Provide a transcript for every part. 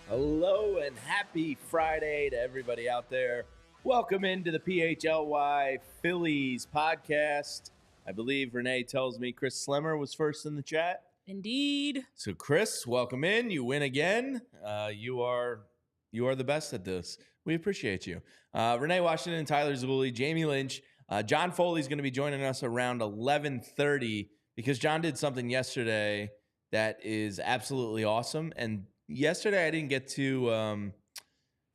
Hello and happy Friday to everybody out there. Welcome into the PHLY Phillies podcast. I believe Renee tells me Chris Slemmer was first in the chat. Indeed. So Chris, welcome in. You win again. You are the best at this. We appreciate you. Renee Washington, Tyler Zulli, Jamie Lynch. John Foley is going to be joining us around 11:30 because John did something yesterday that is absolutely awesome. And yesterday I didn't get to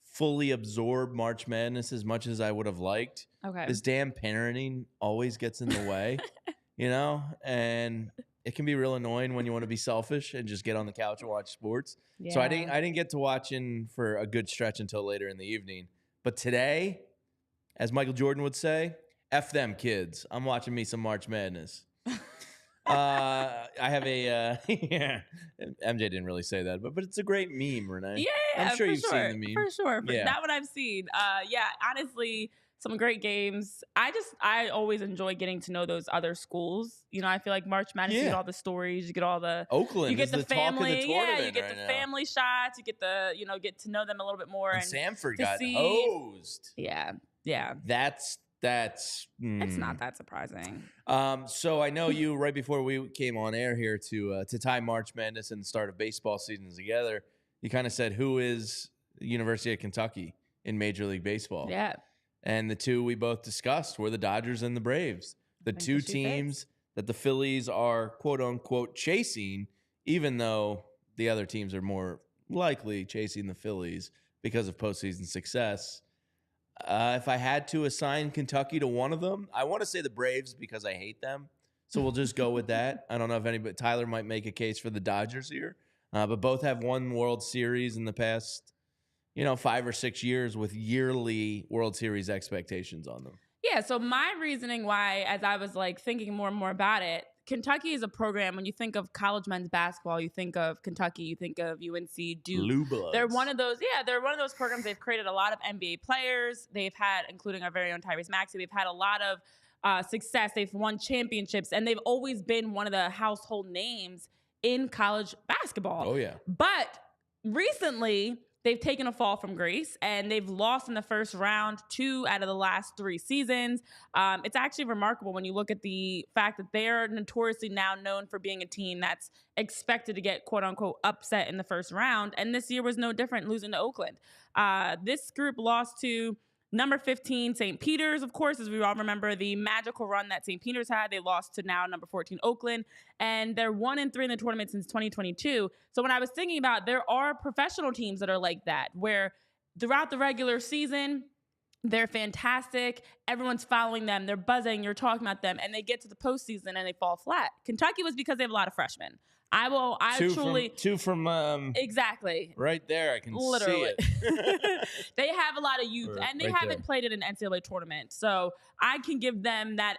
fully absorb March Madness as much as I would have liked. Okay. This damn parenting always gets in the way, and it can be real annoying when you want to be selfish and just get on the couch and watch sports. Yeah. So I didn't get to watching for a good stretch until later in the evening. But today, as Michael Jordan would say, F them kids. I'm watching me some March Madness. I have a MJ didn't really say that, but it's a great meme, Renee. Yeah, I'm sure you've seen the meme. For sure. Yeah. That one I've seen. Honestly, some great games. I always enjoy getting to know those other schools. I feel like March Madness, you get all the stories, you get all the Oakland, you get the family, talk of the tournament you get the family shots, you get the get to know them a little bit more. And Samford got hosed. Yeah. That's it's not that surprising. So I know you right before we came on air here to tie March Madness and the start of baseball season together. You kind of said, who is University of Kentucky in Major League Baseball? Yeah. And the two we both discussed were the Dodgers and the Braves, the two teams that the Phillies are quote unquote chasing, even though the other teams are more likely chasing the Phillies because of postseason success. If I had to assign Kentucky to one of them, I want to say the Braves because I hate them. So we'll just go with that. I don't know if anybody, Tyler might make a case for the Dodgers here, but both have won World Series in the past, 5 or 6 years with yearly World Series expectations on them. Yeah. So my reasoning why, as I was thinking more and more about it, Kentucky is a program. When you think of college men's basketball, you think of Kentucky, you think of UNC, Duke. Luplow. They're one of those. Yeah, they're one of those programs. They've created a lot of NBA players. They've had, including our very own Tyrese Maxey. They've had a lot of success. They've won championships, and they've always been one of the household names in college basketball. Oh yeah. But recently, they've taken a fall from grace, and they've lost in the first round 2 out of the last 3 seasons. It's actually remarkable when you look at the fact that they're notoriously now known for being a team that's expected to get, quote-unquote, upset in the first round, and this year was no different, losing to Oakland. This group lost to number 15, St. Peter's, of course, as we all remember the magical run that St. Peter's had. They lost to now number 14, Oakland, and they're 1-3 in the tournament since 2022. So when I was thinking about, there are professional teams that are like that, where throughout the regular season, they're fantastic. Everyone's following them. They're buzzing. You're talking about them, and they get to the postseason and they fall flat. Kentucky was because they have a lot of freshmen. Two from exactly right there. I can literally see it. They have a lot of youth, and they haven't played in an NCAA tournament, so I can give them that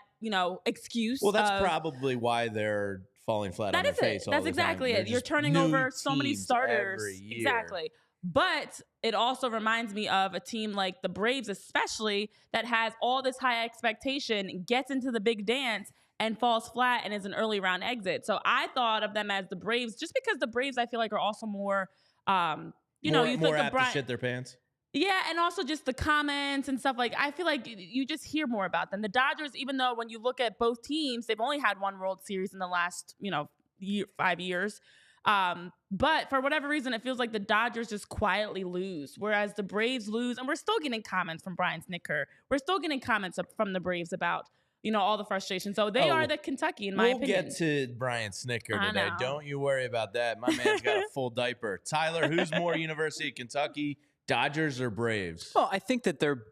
excuse. Well, that's probably why they're falling flat on their face. That's exactly it. You're turning over so many starters. Exactly. But it also reminds me of a team like the Braves, especially, that has all this high expectation, gets into the big dance, and falls flat and is an early round exit. So I thought of them as the Braves, just because the Braves, I feel like, are also more, you think of to shit their pants. Yeah, and also just the comments and stuff. I feel like you just hear more about them. The Dodgers, even though when you look at both teams, they've only had one World Series in the last, 5 years. But for whatever reason, it feels like the Dodgers just quietly lose, whereas the Braves lose. And we're still getting comments from Brian Snitker. We're still getting comments from the Braves about, all the frustration. So they are the Kentucky, in my opinion. We'll get to Brian Snitker today. Don't you worry about that. My man's got a full diaper. Tyler, who's more University of Kentucky, Dodgers or Braves? Well, I think that they're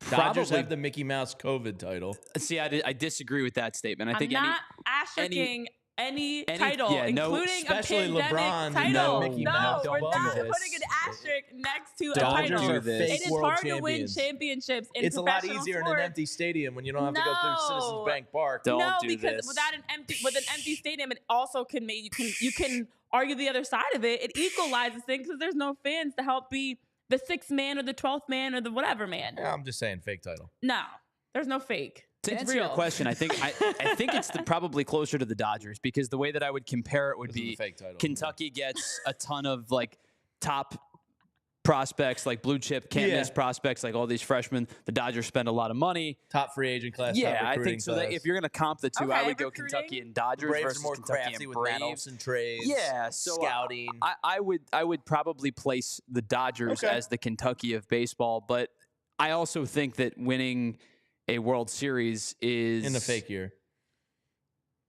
Dodgers have the Mickey Mouse COVID title. See, I disagree with that statement. I think I'm not asterisking any title, including especially a pandemic LeBron, title. Mickey No, Mouse we're not bubble. putting an asterisk next to a Dodgers title. are fake It is world hard to win champions. championships in It's a lot professional easier sports. in an empty stadium when you don't have to go through Citizens Bank Park. Because without an empty stadium, it also can make you can argue the other side of it. It equalizes things because there's no fans to help be the 6th man or the 12th man or the whatever man. Yeah, I'm just saying fake title. No, there's no fake. To It's answer real. your question, I think it's probably closer to the Dodgers because the way that I would compare it would be fake title. Kentucky gets a ton of like top prospects, like blue chip, can't miss prospects, like all these freshmen. The Dodgers spend a lot of money. Top free agent class. Yeah, top I recruiting think so. class. That if you're going to comp the two, I would go recruiting. Kentucky and Dodgers Braves versus are more Kentucky crafty and with Matt Braves. Olson trades. Yeah, so scouting. I would probably place the Dodgers as the Kentucky of baseball, but I also think that winning a World Series is in the fake year.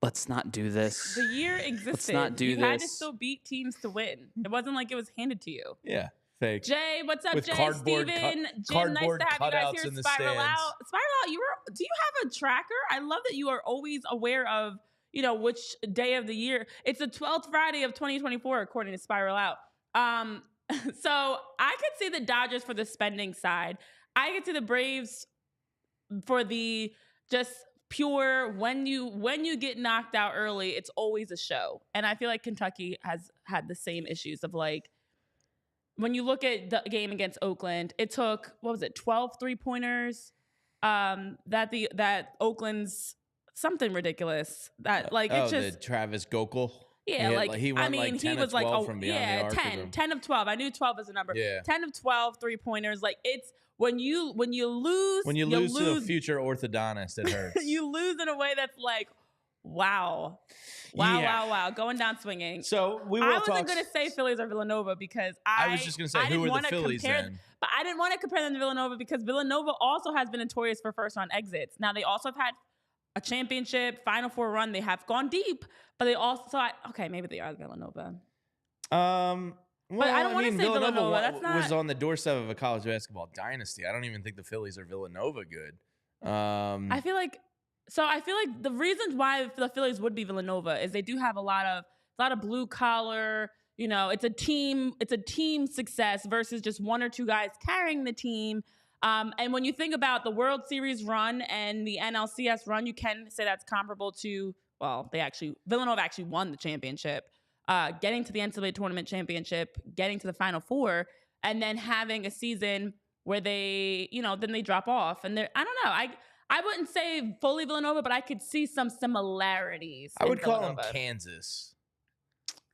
Let's not do this. The year existed. Let's not do you this. had to still beat teams to win. It wasn't like it was handed to you. Yeah, fake. Jay, what's up, With Jay? cardboard Steven, Jim, cardboard nice to have you guys cutouts here. in the Spiral stands. Out. Spiral Out, do you have a tracker? I love that you are always aware of, which day of the year. It's the 12th Friday of 2024, according to Spiral Out. So I could see the Dodgers for the spending side. I could see the Braves for the just pure when you get knocked out early, it's always a show. And I feel like Kentucky has had the same issues of like when you look at the game against Oakland, it took 12 3-pointers that Oakland's something ridiculous that like it's just the Travis Gokel. Yeah, he went like 10 he was of 12 like, from beyond the arc. 10 of 12. I knew 12 was a number. Yeah. 10 of 12 3-pointers. Like it's when you lose to a future orthodontist, it hurts. you lose in a way that's like, wow, going down swinging. So I wasn't going to say Phillies or Villanova because I was just going to say who are the Phillies then? But I didn't want to compare them to Villanova because Villanova also has been notorious for first round exits. Now they also have had a championship, Final Four run. They have gone deep, but they also maybe they are Villanova. Well, I don't want to say Villanova. That's not was on the doorstep of a college basketball dynasty. I don't even think the Phillies are Villanova good. I feel like the reasons why the Phillies would be Villanova is they do have a lot of blue collar. It's a team success versus just one or two guys carrying the team. And when you think about the World Series run and the NLCS run, you can say that's comparable to, Villanova actually won the championship, getting to the NCAA tournament championship, getting to the Final Four, and then having a season where they, then they drop off. And I don't know. I wouldn't say fully Villanova, but I could see some similarities. I would call them Kansas.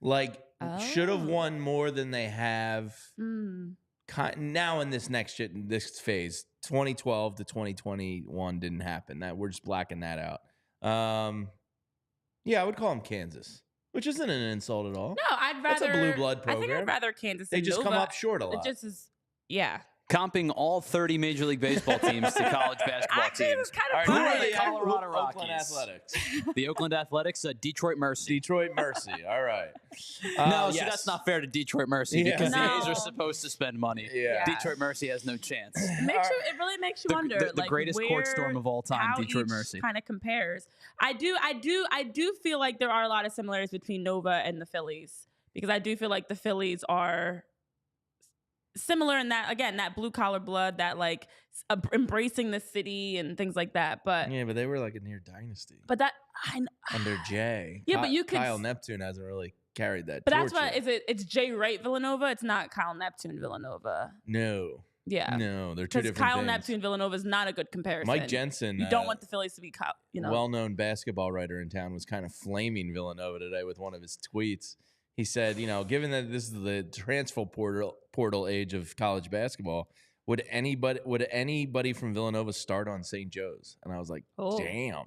Should have won more than they have. Now in this this phase, 2012 to 2021 didn't happen. We're just blacking that out. I would call them Kansas, which isn't an insult at all. No, I'd rather. It's a blue blood program. I think I'd rather Kansas. They just Nova. come up short a lot. It just is. Yeah. Comping all 30 Major League Baseball teams to college basketball Actually, teams. It was kind of Who funny. are the Colorado Oakland Rockies? Athletics. The Oakland Athletics, Detroit Mercy. Detroit Mercy. All right. No, yes. see, that's not fair to Detroit Mercy because the No. A's are supposed to spend money. Yeah. Detroit Mercy has no chance. It really makes you wonder. The greatest court storm of all time, Detroit Mercy. Kind of compares. I do feel like there are a lot of similarities between Nova and the Phillies because I do feel like the Phillies are similar in that, again, that blue collar blood, that like embracing the city and things like that. But but they were like a near dynasty. But that under Jay. Yeah, but you could. Kyle Neptune hasn't really carried that. But that's torch why yet. it's Jay Wright Villanova. It's not Kyle Neptune Villanova. No. Yeah. No, they're two Because different Kyle things. Neptune Villanova is not a good comparison. Mike Jensen, You don't want the Phillies to be, well-known basketball writer in town, was kind of flaming Villanova today with one of his tweets. He said, given that this is the transfer portal age of college basketball, would anybody from Villanova start on St. Joe's? And I was like, damn.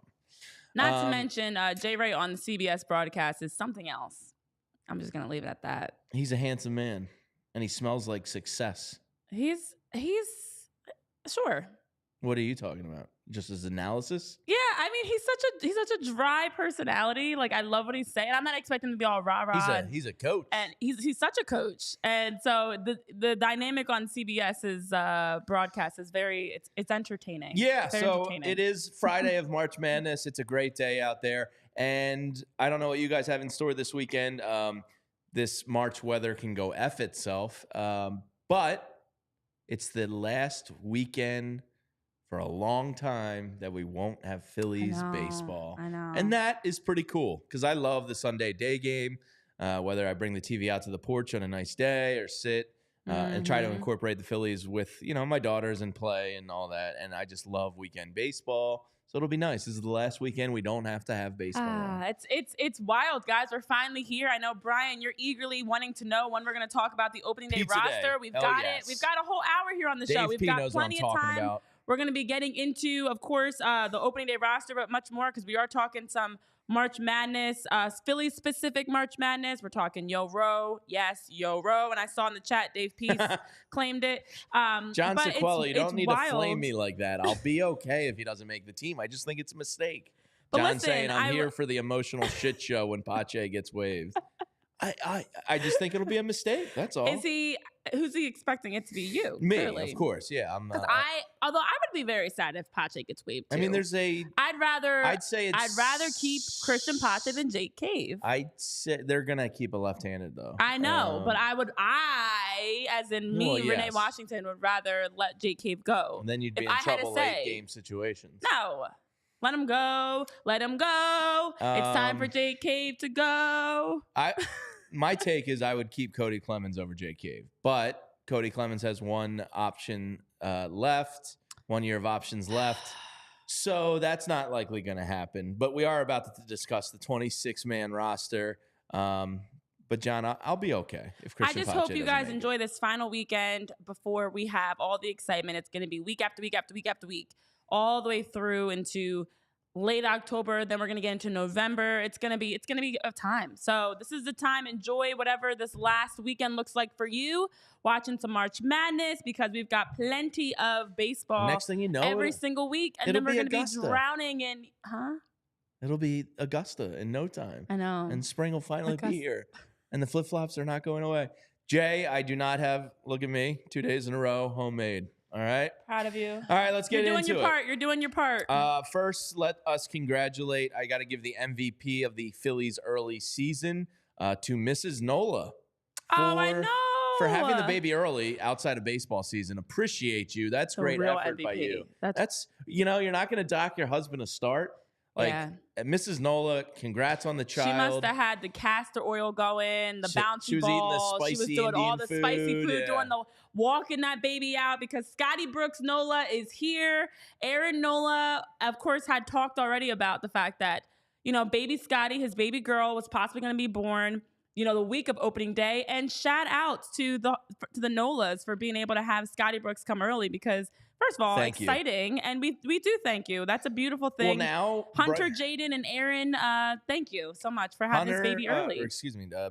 Not to mention, Jay Wright on the CBS broadcast is something else. I'm just gonna leave it at that. He's a handsome man, and he smells like success. He's sure. What are you talking about? Just his analysis? Yeah, I mean, he's such a dry personality. Like, I love what he's saying. I'm not expecting him to be all rah rah. He's a coach, and he's such a coach. And so the dynamic on CBS's broadcast is it's entertaining. Yeah, it's very so entertaining. it is Friday of March Madness. It's a great day out there. And I don't know what you guys have in store this weekend. This March weather can go F itself. But it's the last weekend for a long time that we won't have Phillies baseball. I know. And that is pretty cool because I love the Sunday day game, whether I bring the TV out to the porch on a nice day or sit and try to incorporate the Phillies with, my daughters and play and all that. And I just love weekend baseball. So it'll be nice. This is the last weekend we don't have to have baseball. It's wild, guys. We're finally here. I know, Brian, you're eagerly wanting to know when we're going to talk about the opening day Pizza roster. day. We've Hell got yes. it. We've got a whole hour here on the show. We've P got knows plenty what I'm of talking time. about. We're going to be getting into, of course, the opening day roster, but much more because we are talking some March Madness, Philly-specific March Madness. We're talking Yo Row. Yes, Yo Row. And I saw in the chat Dave Peace claimed it. John but Sequella, you don't need wild. to flame me like that. I'll be okay if he doesn't make the team. I just think it's a mistake. But John's listen, saying I'm here for the emotional shit show when Pache gets waived. I just think it'll be a mistake. That's all. Who's he expecting it to be? You? Me, clearly. of course. Yeah, I'm. Although I would be very sad if Pache gets waived too. I mean, I'd say I'd rather keep Christian Pache than Jake Cave. I'd say they're gonna keep a left-handed though. I know, but as in me, well, yes. Renee Washington, would rather let Jake Cave go. And then you'd be If in I had to trouble say, late game situations. No. Let him go. Let him go. It's time for Jake Cave to go. My take is I would keep Cody Clemens over Jake Cave, but Cody Clemens has one option left, 1 year of options left. So that's not likely going to happen. But we are about to discuss the 26-man roster. But, John, I'll be okay if Christian I just Pache hope you doesn't guys make enjoy this final weekend before we have all the excitement. It's going to be week after week after week after week, all the way through into late October. Then we're going to get into November. It's going to be a time. So this is the time. Enjoy whatever this last weekend looks like for you. Watching some March Madness because we've got plenty of baseball. Next thing you know, every single week, and then we're going to be drowning in, It'll be Augusta in no time. I know. And spring will finally be here. And the flip-flops are not going away. Jay, I do not have, look at me, 2 days in a row, homemade. All right? Proud of you. All right, let's get into it. You're doing your part. First, let us congratulate, I got to give the MVP of the Phillies early season to Mrs. Nola. I know. For having the baby early outside of baseball season. Appreciate you. That's great effort MVP. by you. That's you're not going to dock your husband a start. Mrs. Nola, congrats on the child. She must have had the castor oil going, the bouncy she was ball. Eating the spicy she was doing Indian all the spicy food, doing the walking that baby out because Scotty Brooks Nola is here. Aaron Nola, of course, had talked already about the fact that, baby Scotty, his baby girl, was possibly going to be born, the week of opening day. And shout out to the Nolas for being able to have Scotty Brooks come early because, first of all, exciting. And we do thank you. That's a beautiful thing. Well, now Hunter, Jaden, and Aaron, thank you so much for having this baby early.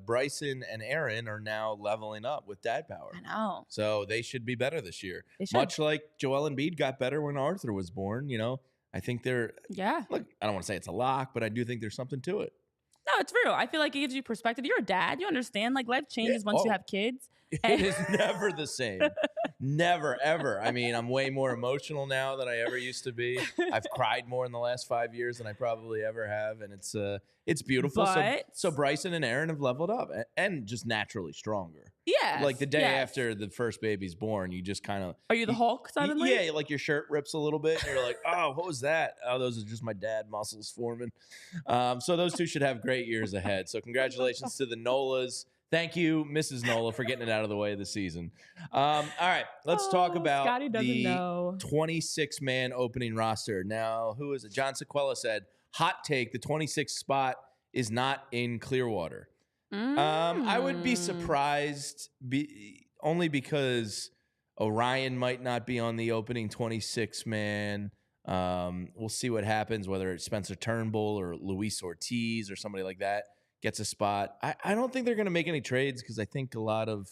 Bryson and Aaron are now leveling up with dad power. I know. So they should be better this year. They should. Much like Joel Embiid got better when Arthur was born. I think they're. Yeah. Look, I don't want to say it's a lock, but I do think there's something to it. No, it's real. I feel like it gives you perspective. You're a dad. You understand. Life changes once you have kids. It is never the same. Never, ever. I mean, I'm way more emotional now than I ever used to be. I've cried more in the last 5 years than I probably ever have, and it's beautiful. So Bryson and Aaron have leveled up and just naturally stronger. Yeah. Like the day after the first baby's born, you just kind of... Are you the Hulk suddenly? Yeah, like your shirt rips a little bit, and you're like, oh, what was that? Oh, those are just my dad muscles forming. So those two should have great years ahead. So congratulations to the Nolas. Thank you, Mrs. Nola, for getting it out of the way of the season. All right, let's talk about the 26-man opening roster. Now, who is it? John Sequella said, hot take, the 26th spot is not in Clearwater. I would be surprised only because Orion might not be on the opening 26-man. We'll see what happens, whether it's Spencer Turnbull or Luis Ortiz or somebody like that gets a spot. I don't think they're going to make any trades because I think a lot of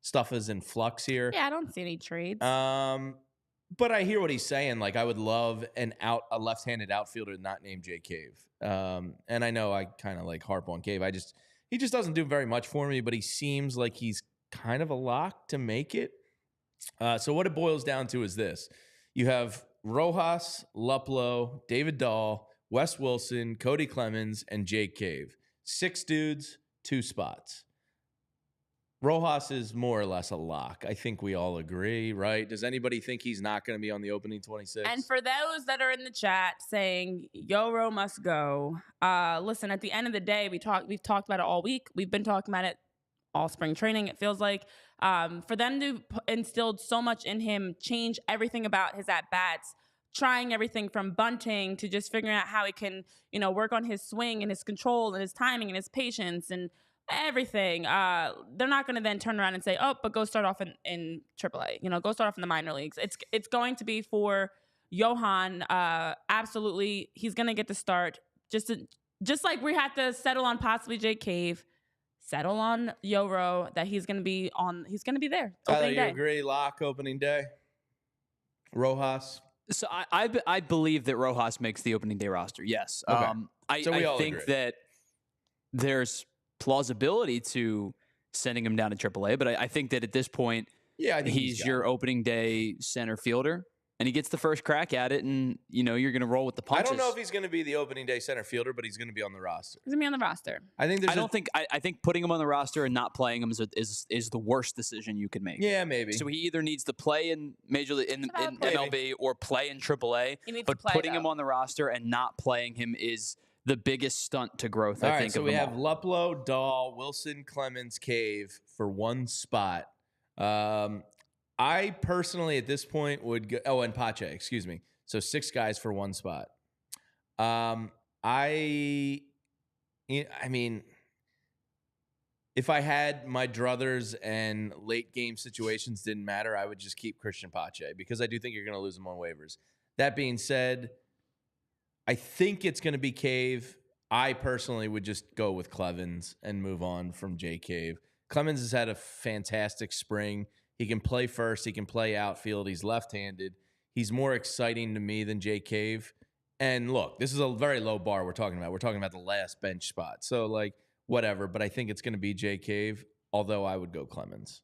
stuff is in flux here. Yeah, I don't see any trades. But I hear what he's saying. Like, I would love a left-handed outfielder not named Jay Cave. And I know I kind of harp on Cave. He just doesn't do very much for me, but he seems like he's kind of a lock to make it. So what it boils down to is this. You have Rojas, Luplow, David Dahl, Wes Wilson, Cody Clemens, and Jake Cave. 6 dudes, 2 spots. Rojas is more or less a lock. I think we all agree, right? Does anybody think he's not going to be on the opening 26? And for those that are in the chat saying Yoro must go, listen, at the end of the day, we've talked about it all week. We've been talking about it all spring training. It feels like for them to instilled so much in him, change everything about his at-bats, trying everything from bunting to just figuring out how he can, work on his swing and his control and his timing and his patience and everything. They're not going to then turn around and say, oh, but go start off in AAA. Go start off in the minor leagues. It's going to be for Johan. Absolutely. He's going to get the start. Just like we had to settle on possibly Jake Cave, settle on Yoro that he's going to be there. Tyler, you agree? Lock opening day? Rojas? So I believe that Rojas makes the opening day roster. Yes. Okay. I think agree. that there's plausibility to sending him down to AAA, but I think that at this point, I think he's your opening day center fielder, and he gets the first crack at it, and you're going to roll with the punches. I don't know if he's going to be the opening day center fielder, but he's going to be on the roster. He's going to be on the roster. I think putting him on the roster and not playing him is the worst decision you could make. Yeah, maybe. So he either needs to play in Major League in MLB or play in AAA. But putting him on the roster and not playing him is the biggest stunt to growth. I think. So we have Luplow, Dahl, Wilson, Clemens, Cave for 1 spot. I personally, at this point, would go. Oh, and Pache, excuse me. So 6 guys for 1 spot. I mean, if I had my druthers and late game situations didn't matter, I would just keep Christian Pache because I do think you're going to lose him on waivers. That being said, I think it's going to be Cave. I personally would just go with Clemens and move on from Jay Cave. Clemens has had a fantastic spring. He can play first. He can play outfield. He's left-handed. He's more exciting to me than Jay Cave. And look, this is a very low bar we're talking about. We're talking about the last bench spot. So, whatever. But I think it's going to be Jay Cave, although I would go Clemens.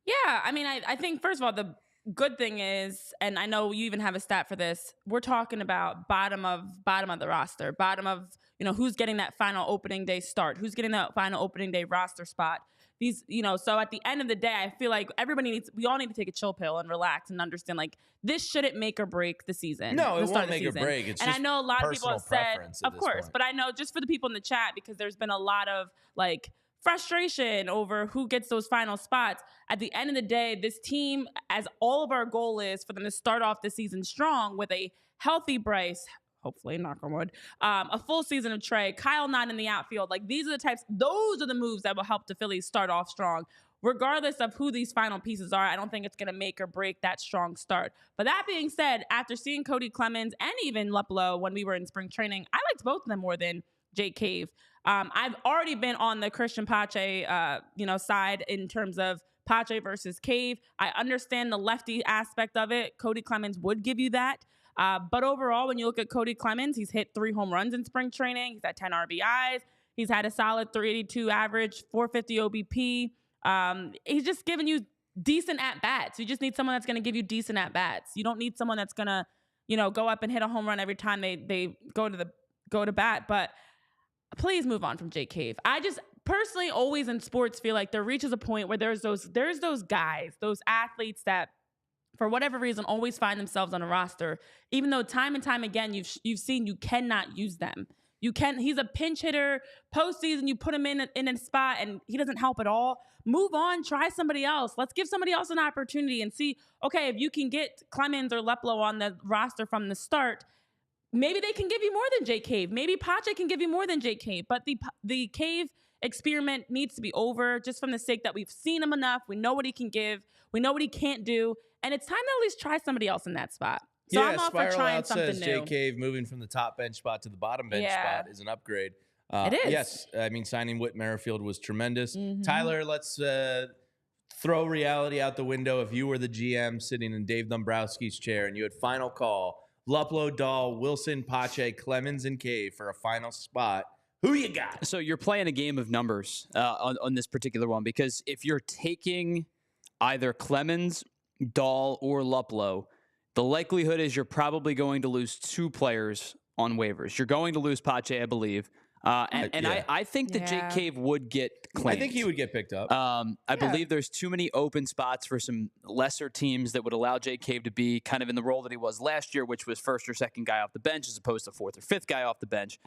Yeah, I mean, I think, first of all, the good thing is, and I know you even have a stat for this, we're talking about bottom of the roster, bottom of, who's getting that final opening day start, who's getting that final opening day roster spot. These, so at the end of the day, I feel like we all need to take a chill pill and relax and understand, this shouldn't make or break the season. No, it won't make or break. It's and just I know a lot of people have said, of course, point. But I know just for the people in the chat, because there's been a lot of frustration over who gets those final spots. At the end of the day, this team, as all of our goal is for them to start off the season strong with a healthy Bryce, hopefully, knock on wood, a full season of Trey, Kyle not in the outfield. Those are the moves that will help the Phillies start off strong. Regardless of who these final pieces are, I don't think it's going to make or break that strong start. But that being said, after seeing Cody Clemens and even Luplow when we were in spring training, I liked both of them more than Jake Cave. I've already been on the Christian Pache, side in terms of Pache versus Cave. I understand the lefty aspect of it. Cody Clemens would give you that. But overall, when you look at Cody Clemens, he's hit 3 home runs in spring training. He's had 10 RBIs. He's had a solid 382 average, 450 OBP. He's just giving you decent at-bats. You just need someone that's going to give you decent at-bats. You don't need someone that's going to, go up and hit a home run every time they go to bat. But please move on from Jake Cave. I just personally always in sports feel like there reaches a point where there's those guys, those athletes that for whatever reason always find themselves on a roster, even though time and time again you've seen you cannot use them. He's a pinch hitter, postseason, you put him in a spot and he doesn't help at all. Move on, try somebody else. Let's give somebody else an opportunity and see, okay, if you can get Clemens or Luplow on the roster from the start, maybe they can give you more than Jake Cave. Maybe Pache can give you more than Jake Cave. But the Cave experiment needs to be over just from the sake that we've seen him enough. We know what he can give. We know what he can't do. And it's time to at least try somebody else in that spot. So I'm all for trying something says new. Jake Cave moving from the top bench spot to the bottom bench spot is an upgrade. It is. Yes. I mean, signing Whit Merrifield was tremendous. Mm-hmm. Tyler, let's throw reality out the window. If you were the GM sitting in Dave Dombrowski's chair and you had final call, Luplow, Dahl, Wilson, Pache, Clemens, and Cave for a final spot, who you got? So you're playing a game of numbers on this particular one, because if you're taking either Clemens, Dahl, or Luplow, the likelihood is you're probably going to lose 2 players on waivers. You're going to lose Pache, I believe. I think that Jake Cave would get claimed. I think he would get picked up. I believe there's too many open spots for some lesser teams that would allow Jake Cave to be kind of in the role that he was last year, which was first or second guy off the bench as opposed to fourth or fifth guy off the bench.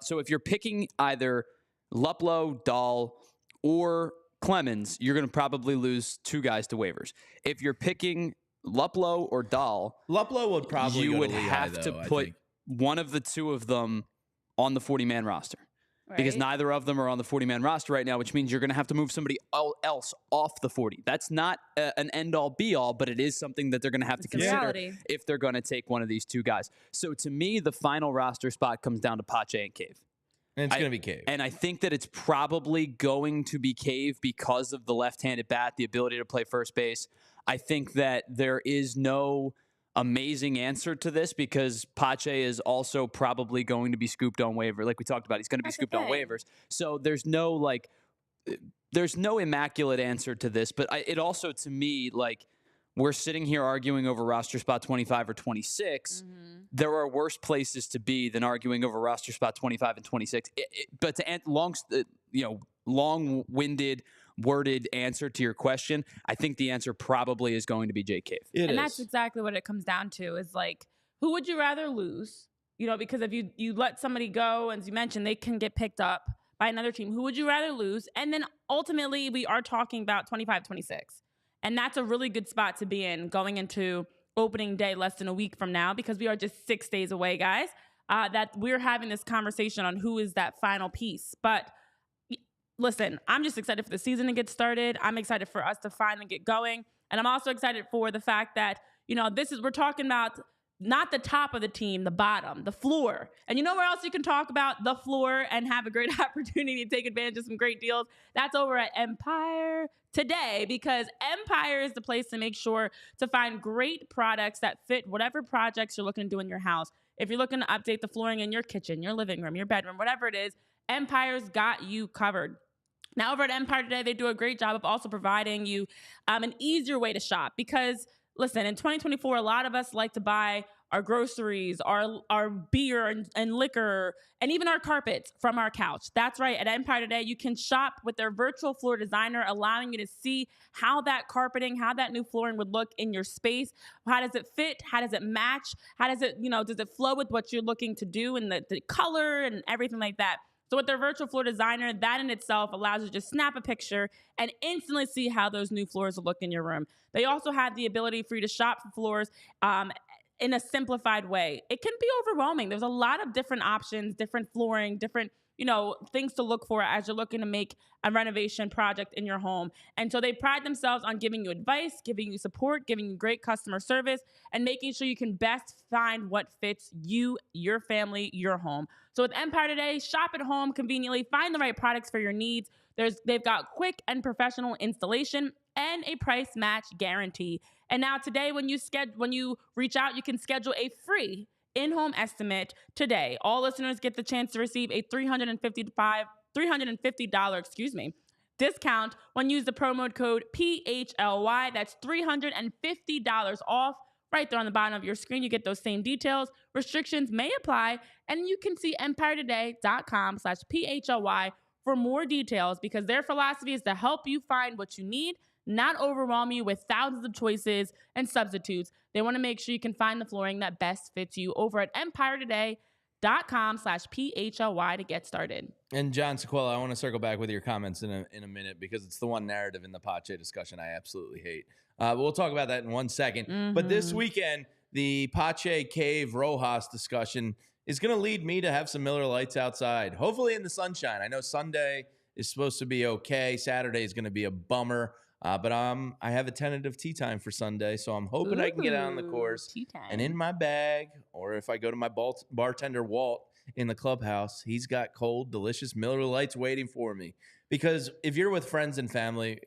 So if you're picking either Luplow, Dahl, or Clemens, you're going to probably lose 2 guys to waivers. If you're picking Luplow or Dahl, Luplow would probably you go would to Lehigh, have though, to put one of the 2 of them on the 40-man roster. Right. Because neither of them are on the 40-man roster right now, which means you're going to have to move somebody else off the 40. That's not an end-all, be-all, but it is something that they're going to have to consider if they're going to take one of these 2 guys. So to me, the final roster spot comes down to Pache and Cave. And it's going to be Cave. And I think that it's probably going to be Cave because of the left-handed bat, the ability to play first base. I think that there is no amazing answer to this because Pache is also probably going to be scooped on waiver. Like we talked about, he's going to be scooped on waivers. So there's no immaculate answer to this. But it also, to me, like, we're sitting here arguing over roster spot 25 or 26. Mm-hmm. There are worse places to be than arguing over roster spot 25 and 26. But to end long-winded, worded answer to your question, I think the answer probably is going to be Jake Cave. That's exactly what it comes down to is like, who would you rather lose? Because if you let somebody go, as you mentioned, they can get picked up by another team. Who would you rather lose? And then ultimately we are talking about 25, 26. And that's a really good spot to be in going into opening day less than a week from now, because we are just 6 days away, guys, that we're having this conversation on who is that final piece. But listen, I'm just excited for the season to get started. I'm excited for us to finally get going. And I'm also excited for the fact that, we're talking about not the top of the team, the bottom, the floor. And you know where else you can talk about the floor and have a great opportunity to take advantage of some great deals? That's over at Empire today, because Empire is the place to make sure to find great products that fit whatever projects you're looking to do in your house. If you're looking to update the flooring in your kitchen, your living room, your bedroom, whatever it is, Empire's got you covered. Now, over at Empire today, they do a great job of also providing you an easier way to shop because, listen, in 2024, a lot of us like to buy our groceries, our beer and liquor, and even our carpets from our couch. That's right. At Empire today, you can shop with their virtual floor designer, allowing you to see how that carpeting, how that new flooring would look in your space. How does it fit? How does it match? How does it, does it flow with what you're looking to do and the color and everything like that? So with their virtual floor designer, that in itself allows you to just snap a picture and instantly see how those new floors will look in your room. They also have the ability for you to shop for floors in a simplified way. It can be overwhelming. There's a lot of different options, different flooring, different things to look for as you're looking to make a renovation project in your home. And so they pride themselves on giving you advice, giving you support, giving you great customer service, and making sure you can best find what fits you, your family, your home. So with Empire today, shop at home conveniently, find the right products for your needs. They've got quick and professional installation and a price match guarantee. And now today, when you reach out, you can schedule a free in-home estimate today. All listeners get the chance to receive a $350 discount when you use the promo code PHLY. That's $350 off. Right there on the bottom of your screen, you get those same details. Restrictions may apply, and you can see empiretoday.com/PHLY for more details, because their philosophy is to help you find what you need, not overwhelm you with thousands of choices and substitutes. They want to make sure you can find the flooring that best fits you over at empiretoday.com/PHLY to get started. And John Sequella, I want to circle back with your comments in a minute, because it's the one narrative in the Pache discussion I absolutely hate. But we'll talk about that in 1 second. Mm-hmm. But this weekend, the Pache Cave Rojas discussion is going to lead me to have some Miller Lites outside, hopefully in the sunshine. I know Sunday is supposed to be okay. Saturday is going to be a bummer. But I have a tentative tea time for Sunday, so I'm hoping I can get out on the course. And in my bag, or if I go to my bartender Walt in the clubhouse, he's got cold, delicious Miller Lites waiting for me. Because if you're with friends and family,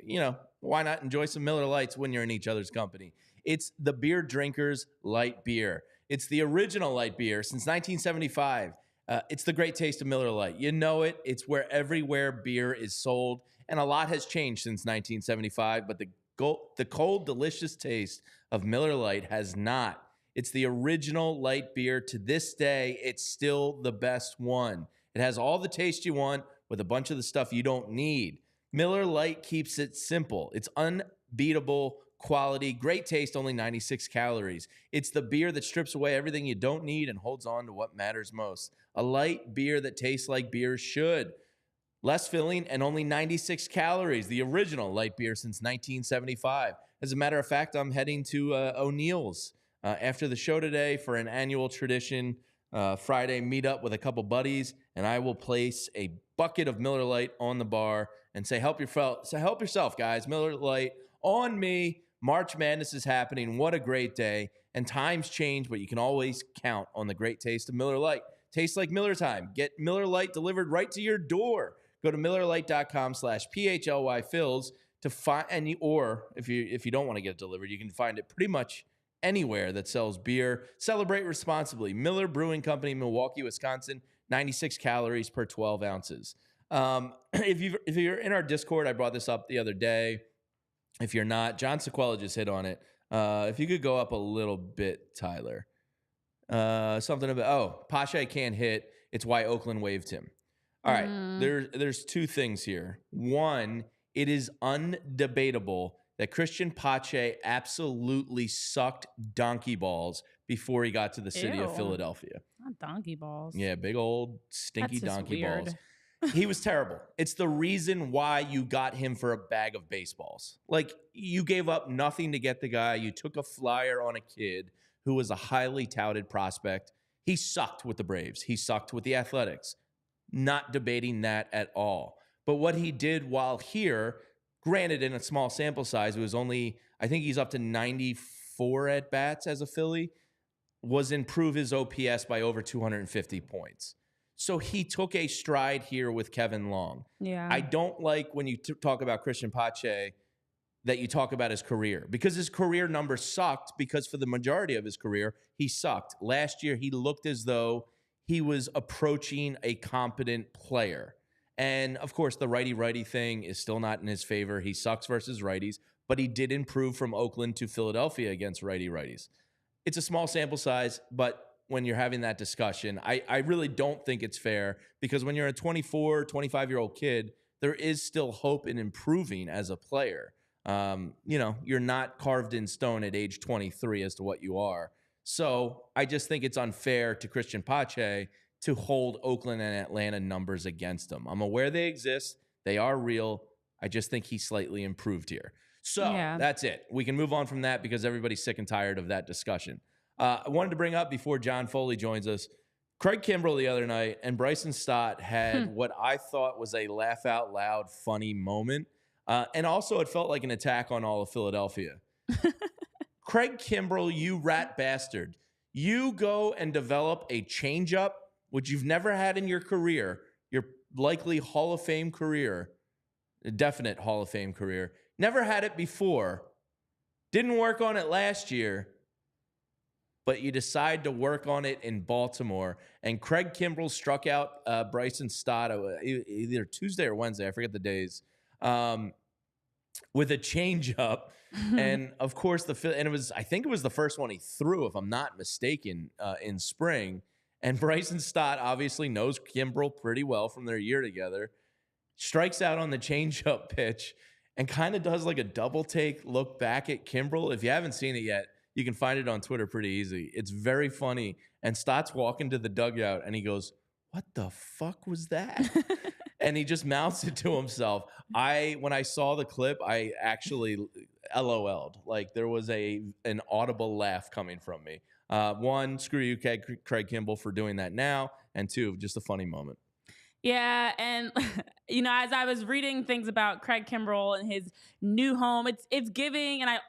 why not enjoy some Miller Lites when you're in each other's company? It's the beer drinkers' light beer. It's the original light beer since 1975. It's the great taste of Miller Lite. You know it. It's where everywhere beer is sold. And a lot has changed since 1975, but the cold, delicious taste of Miller Lite has not. It's the original light beer. To this day, it's still the best one. It has all the taste you want with a bunch of the stuff you don't need. Miller Lite keeps it simple. It's unbeatable quality, great taste, only 96 calories. It's the beer that strips away everything you don't need and holds on to what matters most. A light beer that tastes like beer should. Less filling and only 96 calories. The original light beer since 1975. As a matter of fact, I'm heading to O'Neill's after the show today for an annual tradition Friday meetup with a couple buddies, and I will place a bucket of Miller Lite on the bar and say, help yourself, guys. Miller Lite on me. March Madness is happening. What a great day. And times change, but you can always count on the great taste of Miller Lite. Tastes like Miller time. Get Miller Lite delivered right to your door. Go to MillerLite.com/PHLY Phils to find, or if you don't want to get it delivered, you can find it pretty much anywhere that sells beer. Celebrate responsibly. Miller Brewing Company, Milwaukee, Wisconsin. 96 calories per 12 ounces. If you're in our Discord, I brought this up the other day. If you're not, John Sequella just hit on it. If you could go up a little bit, Tyler. Something about, Pache can't hit. It's why Oakland waived him. All right, there's two things here. One, it is undebatable that Christian Pache absolutely sucked donkey balls before he got to the city of Philadelphia. Not donkey balls. Yeah, big old stinky donkey weird. balls. He was terrible. It's the reason why you got him for a bag of baseballs. Like, you gave up nothing to get the guy. You took a flyer on a kid who was a highly touted prospect. He sucked with the Braves. He sucked with the Athletics. Not debating that at all. But what he did while here, granted in a small sample size, it was only, I think he's up to 94 at-bats as a Philly, was improve his OPS by over 250 points. So he took a stride here with Kevin Long. Yeah. I don't like when you talk about Christian Pache that you talk about his career, because his career numbers sucked, because for the majority of his career, he sucked. Last year, he looked as though he was approaching a competent player. And, of course, the righty-righty thing is still not in his favor. He sucks versus righties, but he did improve from Oakland to Philadelphia against righty-righties. It's a small sample size, but when you're having that discussion, I really don't think it's fair, because when you're a 24, 25-year-old kid, there is still hope in improving as a player. You're not carved in stone at age 23 as to what you are. So I just think it's unfair to Christian Pache to hold Oakland and Atlanta numbers against him. I'm aware they exist. They are real. I just think he slightly improved here. So That's it. We can move on from that because everybody's sick and tired of that discussion. I wanted to bring up before John Foley joins us, Craig Kimbrel the other night and Bryson Stott had what I thought was a laugh out loud funny moment. And also it felt like an attack on all of Philadelphia. Craig Kimbrel, you rat bastard. You go and develop a changeup, which you've never had in your career, your likely Hall of Fame career, a definite Hall of Fame career. Never had it before. Didn't work on it last year, but you decide to work on it in Baltimore. And Craig Kimbrel struck out Bryson Stott either Tuesday or Wednesday, I forget the days, with a changeup. And of course, I think it was the first one he threw, if I'm not mistaken, in spring. And Bryson Stott obviously knows Kimbrel pretty well from their year together. Strikes out on the changeup pitch and kind of does like a double take look back at Kimbrel. If you haven't seen it yet, you can find it on Twitter pretty easy. It's very funny. And Stott's walking to the dugout and he goes, "What the fuck was that?" And he just mouths it to himself. When I saw the clip, I actually LOL'd. Like, there was an audible laugh coming from me. One, screw you, Craig Kimbrel, for doing that now. And two, just a funny moment. Yeah, and as I was reading things about Craig Kimbrel and his new home, it's giving, and I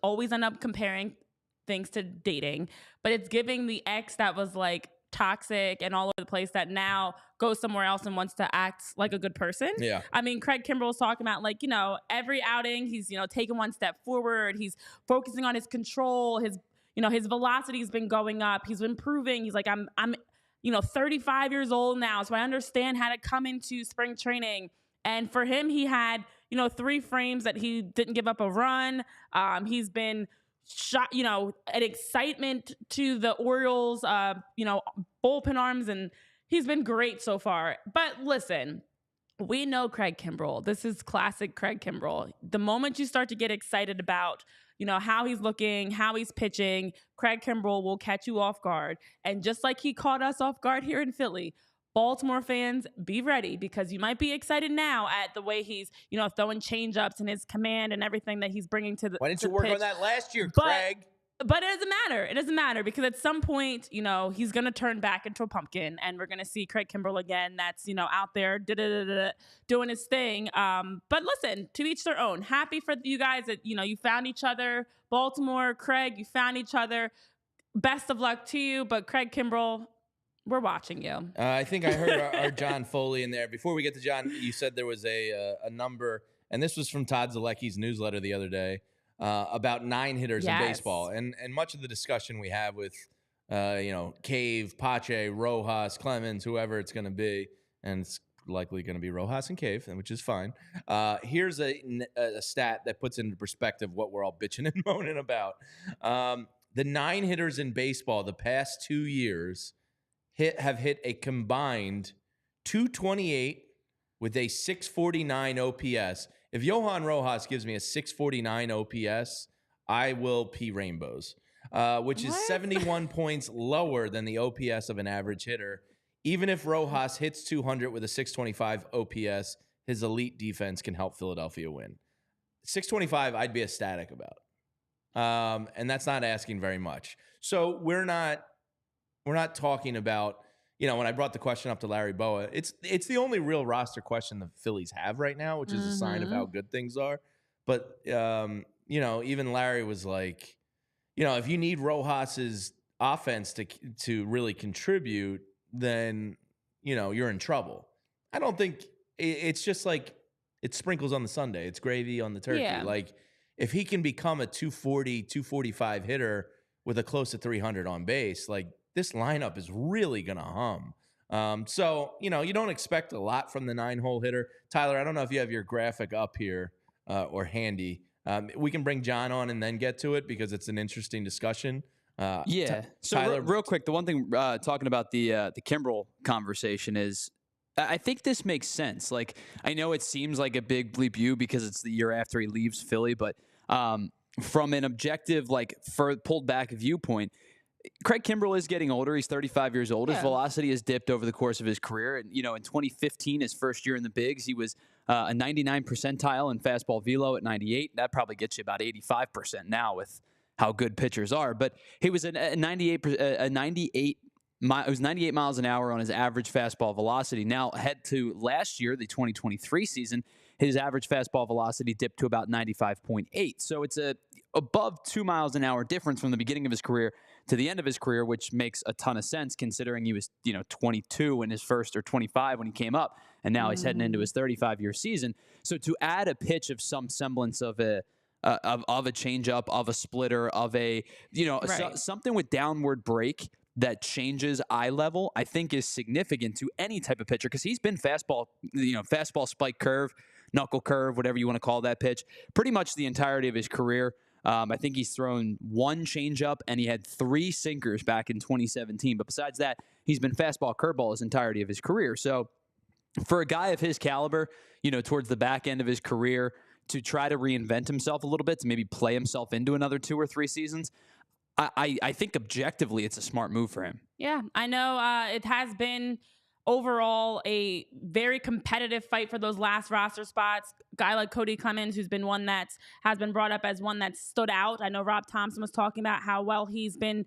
always end up comparing things to dating, but it's giving the ex that was like toxic and all over the place that now goes somewhere else and wants to act like a good person. Yeah. I mean, Craig Kimbrel was talking about every outing he's, taking one step forward. He's focusing on his control. His velocity's been going up. He's improving. He's like, I'm 35 years old now, so I understand how to come into spring training. And for him, he had, 3 frames that he didn't give up a run. He's been shot, an excitement to the Orioles, bullpen arms, and he's been great so far. But listen, we know Craig Kimbrel. This is classic Craig Kimbrel. The moment you start to get excited about, how he's looking, how he's pitching, Craig Kimbrel will catch you off guard. And just like he caught us off guard here in Philly, Baltimore fans, be ready, because you might be excited now at the way he's, throwing change-ups and his command and everything that he's bringing to the Why didn't to you work pitch. on that last year, Craig? But it doesn't matter. It doesn't matter, because at some point, he's going to turn back into a pumpkin, and we're going to see Craig Kimbrel again. That's, out there doing his thing. But listen, to each their own. Happy for you guys that, you found each other. Baltimore, Craig, you found each other. Best of luck to you. But Craig Kimbrel, we're watching you. I think I heard our John Foley in there. Before we get to John, you said there was a number, and this was from Todd Zalecki's newsletter the other day, about 9 hitters in baseball. And much of the discussion we have with, Cave, Pache, Rojas, Clemens, whoever it's going to be, and it's likely going to be Rojas and Cave, which is fine. Here's a stat that puts into perspective what we're all bitching and moaning about. The 9 hitters in baseball the past 2 years have hit a combined 228 with a 649 OPS. If Johan Rojas gives me a 649 OPS, I will pee rainbows, which is 71 points lower than the OPS of an average hitter. Even if Rojas hits 200 with a 625 OPS, his elite defense can help Philadelphia win. 625, I'd be ecstatic about. And that's not asking very much. So we're not talking about, when I brought the question up to Larry Boa, it's the only real roster question the Phillies have right now, which is a sign of how good things are. But, even Larry was like, if you need Rojas's offense to really contribute, then, you're in trouble. I don't think it's just like it's sprinkles on the sundae. It's gravy on the turkey. Yeah. Like, if he can become a 240, 245 hitter with a close to 300 on base, like, this lineup is really going to hum. So, you don't expect a lot from the 9-hole hitter. Tyler, I don't know if you have your graphic up here or handy. We can bring John on and then get to it because it's an interesting discussion. So Tyler, real quick, the one thing talking about the Kimbrel conversation is I think this makes sense. Like, I know it seems like a big bleep you because it's the year after he leaves Philly, but from an objective, pulled back viewpoint, Craig Kimbrel is getting older. He's 35 years old. His velocity has dipped over the course of his career. And, in 2015, his first year in the bigs, he was a 99 percentile in fastball velo at 98. That probably gets you about 85% now with how good pitchers are. But he was it was 98 miles an hour on his average fastball velocity. Now, head to last year, the 2023 season, his average fastball velocity dipped to about 95.8. So it's above 2 miles an hour difference from the beginning of his career to the end of his career, which makes a ton of sense considering he was, 22 in his first, or 25 when he came up, and now he's heading into his 35-year season. So to add a pitch of some semblance of a changeup, of a splitter, of a something with downward break that changes eye level, I think is significant to any type of pitcher, because he's been fastball spike curve, knuckle curve, whatever you want to call that pitch, pretty much the entirety of his career. I think he's thrown 1 changeup and he had 3 sinkers back in 2017. But besides that, he's been fastball curveball his entirety of his career. So for a guy of his caliber, towards the back end of his career, to try to reinvent himself a little bit, to maybe play himself into another 2 or 3 seasons, I think objectively it's a smart move for him. Yeah, I know it has been overall a very competitive fight for those last roster spots. Guy like Cody Clemens, who's been one that has been brought up as one that stood out. I know Rob Thomson was talking about how well he's been,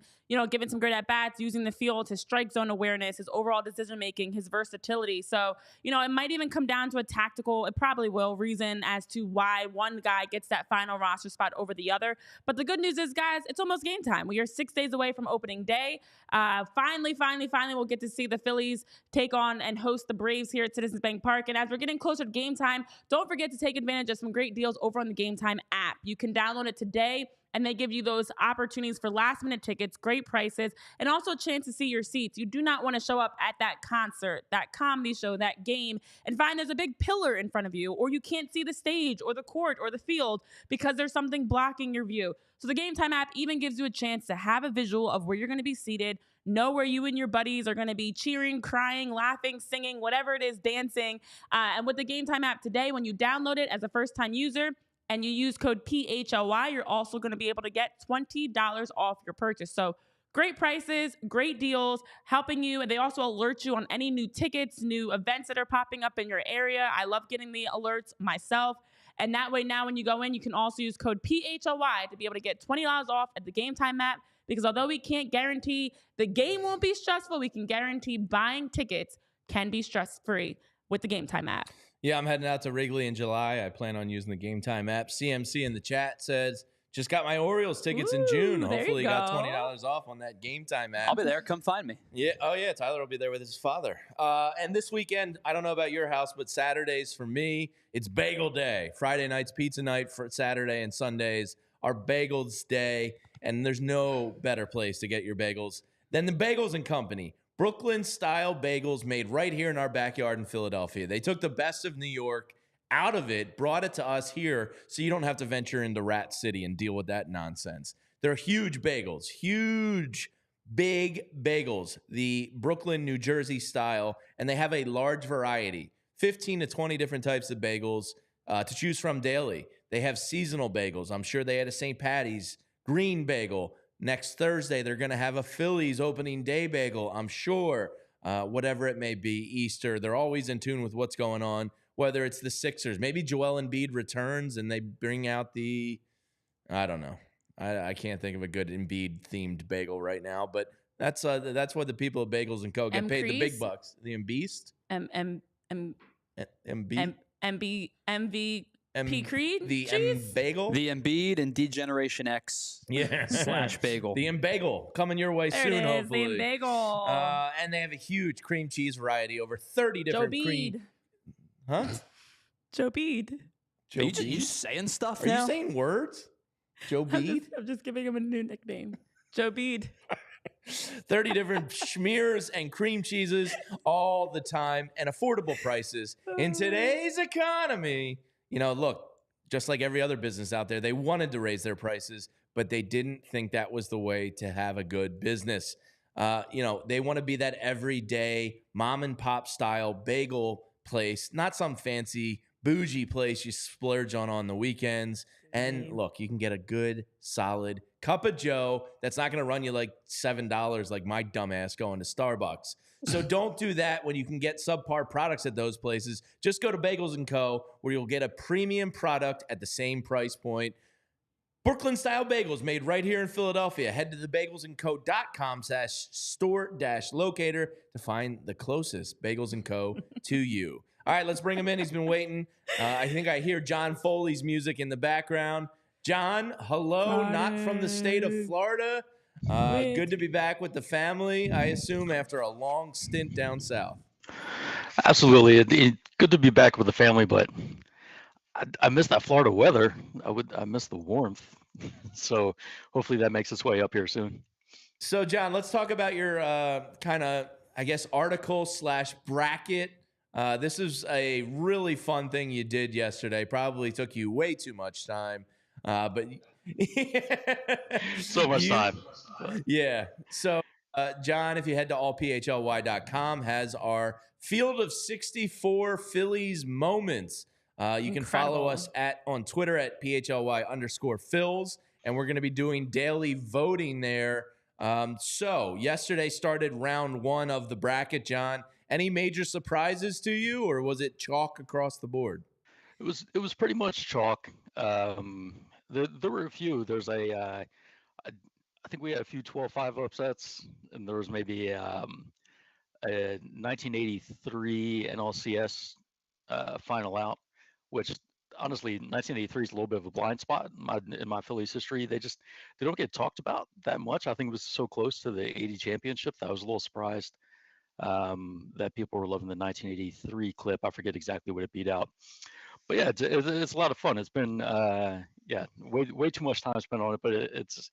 given some great at-bats, using the field, his strike zone awareness, his overall decision-making, his versatility. So, it might even come down to a tactical, it probably will, reason as to why one guy gets that final roster spot over the other. But the good news is, guys, it's almost game time. We are 6 days away from opening day. Finally, we'll get to see the Phillies take on and host the Braves here at Citizens Bank Park. And as we're getting closer to game time, don't forget to take advantage of some great deals over on the Game Time app. You can download it today, and they give you those opportunities for last-minute tickets, great prices, and also a chance to see your seats. You do not want to show up at that concert, that comedy show, that game, and find there's a big pillar in front of you, or you can't see the stage or the court or the field because there's something blocking your view. So the Game Time app even gives you a chance to have a visual of where you're going to be seated, know where you and your buddies are going to be cheering, crying, laughing, singing, whatever it is, dancing. And with the Game Time app today, when you download it as a first-time user and you use code PHLY, you're also going to be able to get $20 off your purchase. So great prices, great deals, helping you. And they also alert you on any new tickets, new events that are popping up in your area. I love getting the alerts myself. And that way now when you go in, you can also use code PHLY to be able to get $20 off at the Game Time app. Because although we can't guarantee the game won't be stressful, we can guarantee buying tickets can be stress-free with the Game Time app. Yeah, I'm heading out to Wrigley in July. I plan on using the Game Time app. CMC in the chat says, just got my Orioles tickets in June. Hopefully got $20 off on that Game Time app. I'll be there. Come find me. Yeah. Oh, yeah. Tyler will be there with his father. And this weekend, I don't know about your house, but Saturdays for me, it's bagel day. Friday night's pizza night for Saturday, and Sundays are bagels day. And there's no better place to get your bagels than the Bagels and Company. Brooklyn-style bagels made right here in our backyard in Philadelphia. They took the best of New York out of it, brought it to us here, so you don't have to venture into Rat City and deal with that nonsense. They're huge bagels, huge, big bagels, the Brooklyn, New Jersey style, and they have a large variety, 15 to 20 different types of bagels to choose from daily. They have seasonal bagels. I'm sure they had a St. Patty's green bagel. Next Thursday, they're going to have a Phillies opening day bagel, I'm sure. Whatever it may be, Easter, they're always in tune with what's going on. Whether it's the Sixers, maybe Joel Embiid returns and they bring out the, I don't know. I can't think of a good Embiid-themed bagel right now, but that's what the people of Bagels and Co. get paid the big bucks. The Embeast? P. Creed? The M-Bagel? The Embiid and Degeneration X / bagel. The M-Bagel coming your way soon, hopefully. The M-Bagel. And they have a huge cream cheese variety, over 30 different cream. Huh? Joe Bede. Are you just saying stuff now? Are you saying words? Joe Bede? I'm just giving him a new nickname. Joe Bede. 30 different schmears and cream cheeses all the time and affordable prices. In today's economy, look, just like every other business out there, they wanted to raise their prices, but they didn't think that was the way to have a good business. They want to be that everyday mom and pop style bagel place, not some fancy bougie place you splurge on the weekends. And look, you can get a good, solid cup of Joe that's not going to run you like $7 like my dumbass going to Starbucks. So don't do that when you can get subpar products at those places. Just go to Bagels & Co., where you'll get a premium product at the same price point. Brooklyn-style bagels made right here in Philadelphia. Head to thebagelsandco.com/store-locator to find the closest Bagels & Co. to you. All right, let's bring him in. He's been waiting. I think I hear John Foley's music in the background. John, hello, not from the state of Florida. Good to be back with the family, I assume, after a long stint down south. Absolutely. Good to be back with the family, but I miss that Florida weather. I miss the warmth. So hopefully that makes its way up here soon. So, John, let's talk about your kind of, I guess, article/bracket. This is a really fun thing you did yesterday. Probably took you way too much time, but so much time. Yeah. So, John, if you head to allphly.com, has our Field of 64 Phillies moments. You can follow us on Twitter at PHLY_Phils, and we're going to be doing daily voting there. So yesterday started round one of the bracket, John. Any major surprises to you, or was it chalk across the board? It was pretty much chalk. There were a few. There's I think we had a few 12-5 upsets, and there was maybe a 1983 NLCS final out, which honestly 1983 is a little bit of a blind spot in my Phillies history. They don't get talked about that much. I think it was so close to the 80 championship that I was a little surprised that people were loving the 1983 clip. I forget exactly what it beat out, but yeah, it's a lot of fun. It's been way too much time spent on it, but it's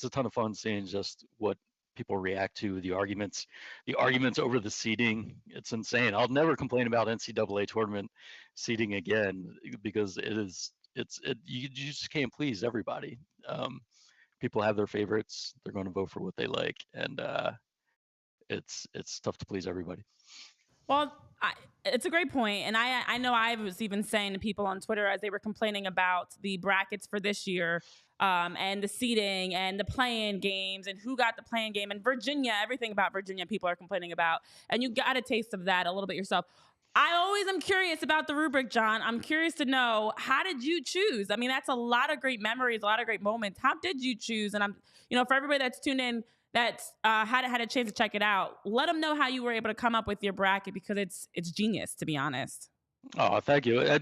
a ton of fun seeing just what people react to, the arguments over the seeding. It's insane. I'll never complain about NCAA tournament seeding again, because you just can't please everybody. People have their favorites. They're going to vote for what they like, and it's tough to please everybody. Well, it's a great point. And I know I was even saying to people on Twitter as they were complaining about the brackets for this year, and the seeding and the play-in games and who got the play-in game, and Virginia, everything about Virginia people are complaining about. And you got a taste of that a little bit yourself. I always am curious about the rubric, John. I'm curious to know, how did you choose? I mean, that's a lot of great memories, a lot of great moments. How did you choose? And for everybody that's tuned in, that's had a chance to check it out, let them know how you were able to come up with your bracket, because it's genius, to be honest. Oh, thank you. I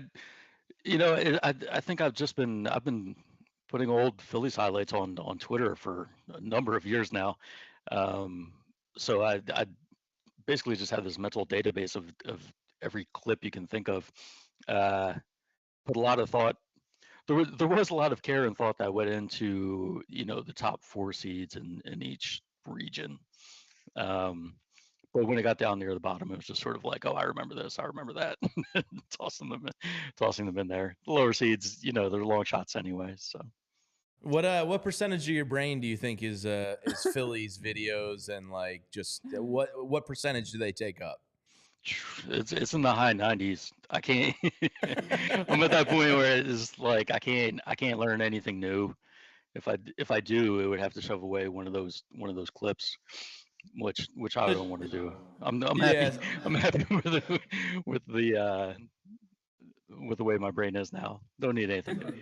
think I've been putting old Phillies highlights on Twitter for a number of years now. So I basically just have this mental database of every clip you can think of. Put a lot of thought. There was a lot of care and thought that went into the top 4 seeds in each region. But when it got down near the bottom, it was just sort of like, oh, I remember this, I remember that, tossing them in there. The lower seeds, they're long shots anyway. So, what percentage of your brain do you think is Phillies videos, and like just what percentage do they take up? It's in the high 90s. I can't. I'm at that point where it's like I can't learn anything new. If I do, it would have to shove away one of those clips, which I don't want to do. I'm happy. I'm happy with the way my brain is now. Don't need anything new.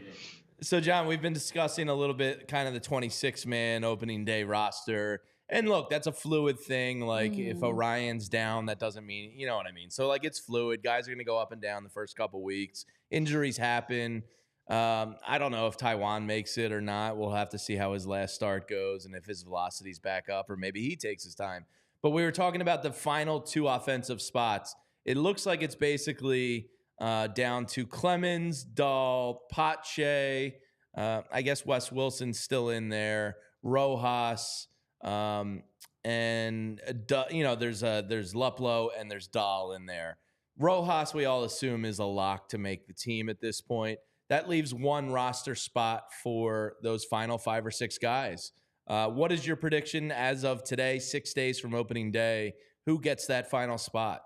So, John, we've been discussing a little bit kind of the 26-man opening day roster. And look, that's a fluid thing. Like, if Orion's down, that doesn't mean, you know what I mean? So, like, it's fluid. Guys are going to go up and down the first couple weeks. Injuries happen. I don't know if Taiwan makes it or not. We'll have to see how his last start goes and if his velocity's back up, or maybe he takes his time. But we were talking about the final 2 offensive spots. It looks like it's basically down to Clemens, Dahl, Pache. I guess Wes Wilson's still in there. Rojas. And there's Luplow and there's Dahl in there. Rojas, we all assume, is a lock to make the team at this point. That leaves one roster spot for those final 5 or 6 guys. What is your prediction as of today, 6 days from opening day? Who gets that final spot?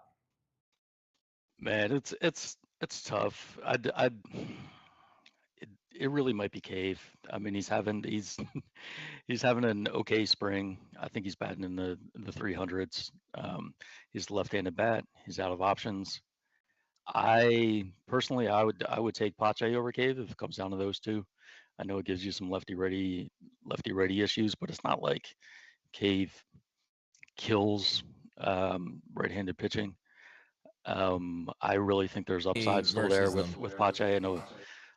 Man, it's tough. It really might be Cave. I mean, he's having an okay spring. I think he's batting in the 300s. He's a left-handed bat. He's out of options. I would take Pache over Cave if it comes down to those two. I know it gives you some lefty righty issues, but it's not like Cave kills right-handed pitching. I really think there's upside still there with Pache. I know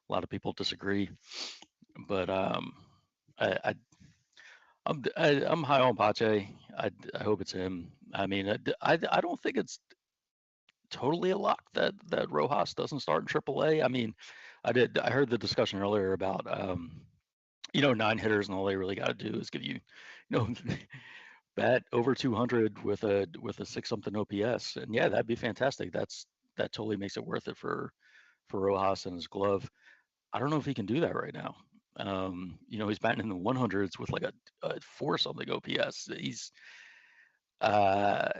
a lot of people disagree, but I'm high on Pache. I hope it's him. I mean, I don't think it's totally a lock that Rojas doesn't start in AAA. I mean, I heard the discussion earlier about 9 hitters, and all they really got to do is give you bat over 200 with a 6-something OPS, and yeah, that'd be fantastic. That totally makes it worth it for Rojas and his glove. I don't know if he can do that right now. He's batting in the 100s with like a 4-something OPS. He's Rob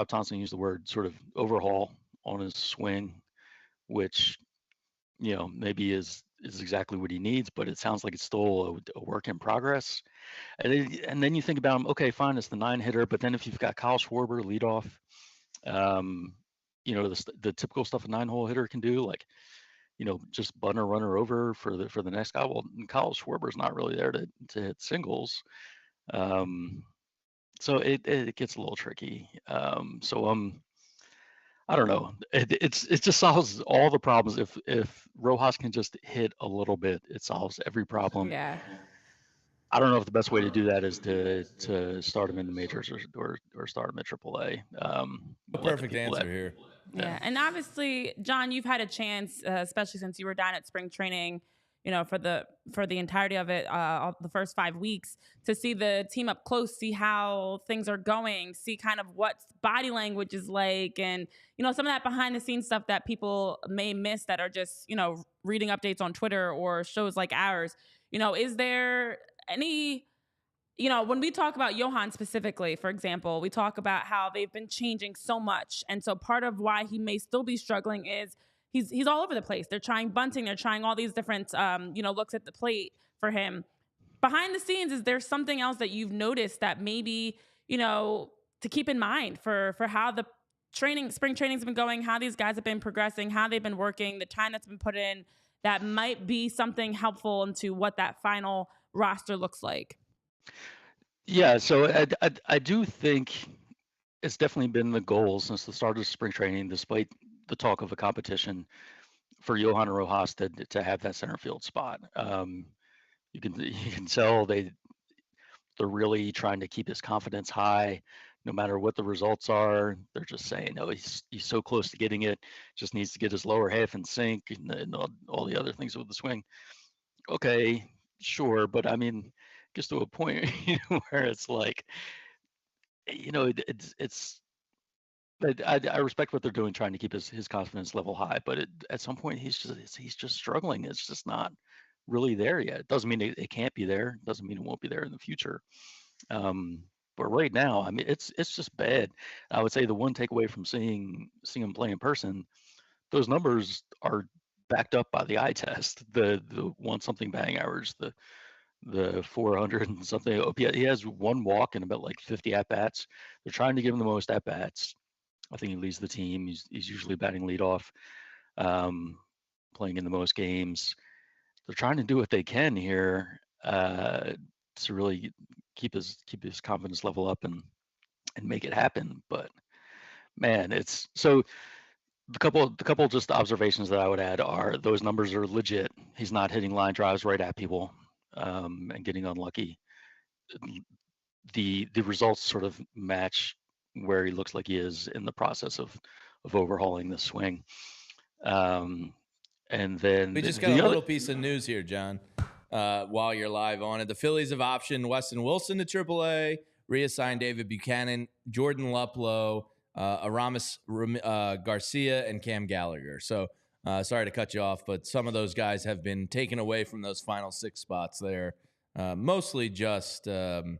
Thomson used the word sort of overhaul on his swing, which maybe is exactly what he needs, but it sounds like it's still a work in progress. And then you think about him, okay, fine, it's the 9-hitter, but then if you've got Kyle Schwarber leadoff, the typical stuff a 9-hole hitter can do, like just bunt a runner over for the next guy. Well, Kyle Schwarber's not really there to hit singles. So it gets a little tricky. I don't know. It just solves all the problems. If Rojas can just hit a little bit, it solves every problem. Yeah. I don't know if the best way to do that is to start him in the majors or start him at AAA. Perfect answer here. Yeah, and obviously, John, you've had a chance, especially since you were down at spring training. for the entirety of it, the first 5 weeks, to see the team up close, see how things are going, see kind of what body language is like, and some of that behind the scenes stuff that people may miss that are just reading updates on Twitter or shows like ours. Is there any when we talk about Johan specifically, for example, we talk about how they've been changing so much. And so part of why he may still be struggling is he's all over the place. They're trying bunting. They're trying all these different, looks at the plate for him. Behind the scenes, is there something else that you've noticed that maybe, to keep in mind for how the spring training's been going, how these guys have been progressing, how they've been working, the time that's been put in, that might be something helpful into what that final roster looks like? Yeah, so I do think it's definitely been the goal since the start of spring training, despite the talk of a competition, for Johan and Rojas to have that center field spot. You can tell they're really trying to keep his confidence high, no matter what the results are. They're just saying, "Oh, he's so close to getting it. Just needs to get his lower half in sync and all the other things with the swing." Okay, sure, but I mean, gets to a point where it's like, it's. I respect what they're doing, trying to keep his confidence level high, but at some point he's just struggling. It's just not really there yet. It doesn't mean it can't be there. It doesn't mean it won't be there in the future. But right now, I mean, it's just bad. I would say the one takeaway from seeing him play in person, those numbers are backed up by the eye test. The 1-something batting average, the 400 and something OPS. He has one walk and about like 50 at bats. They're trying to give him the most at bats. I think he leads the team. He's usually batting leadoff, playing in the most games. They're trying to do what they can here to really keep his confidence level up and make it happen. But man, it's so. The couple just observations that I would add are those numbers are legit. He's not hitting line drives right at people and getting unlucky. The results sort of match where he looks like he is in the process of overhauling the swing. And then we just got a little piece of news here, John. While you're live on it, the Phillies have optioned Weston Wilson to AAA, reassigned David Buchanan, Jordan Luplow, Aramis Garcia, and Cam Gallagher. So sorry to cut you off, but some of those guys have been taken away from those final 6 spots there. Mostly just Jordan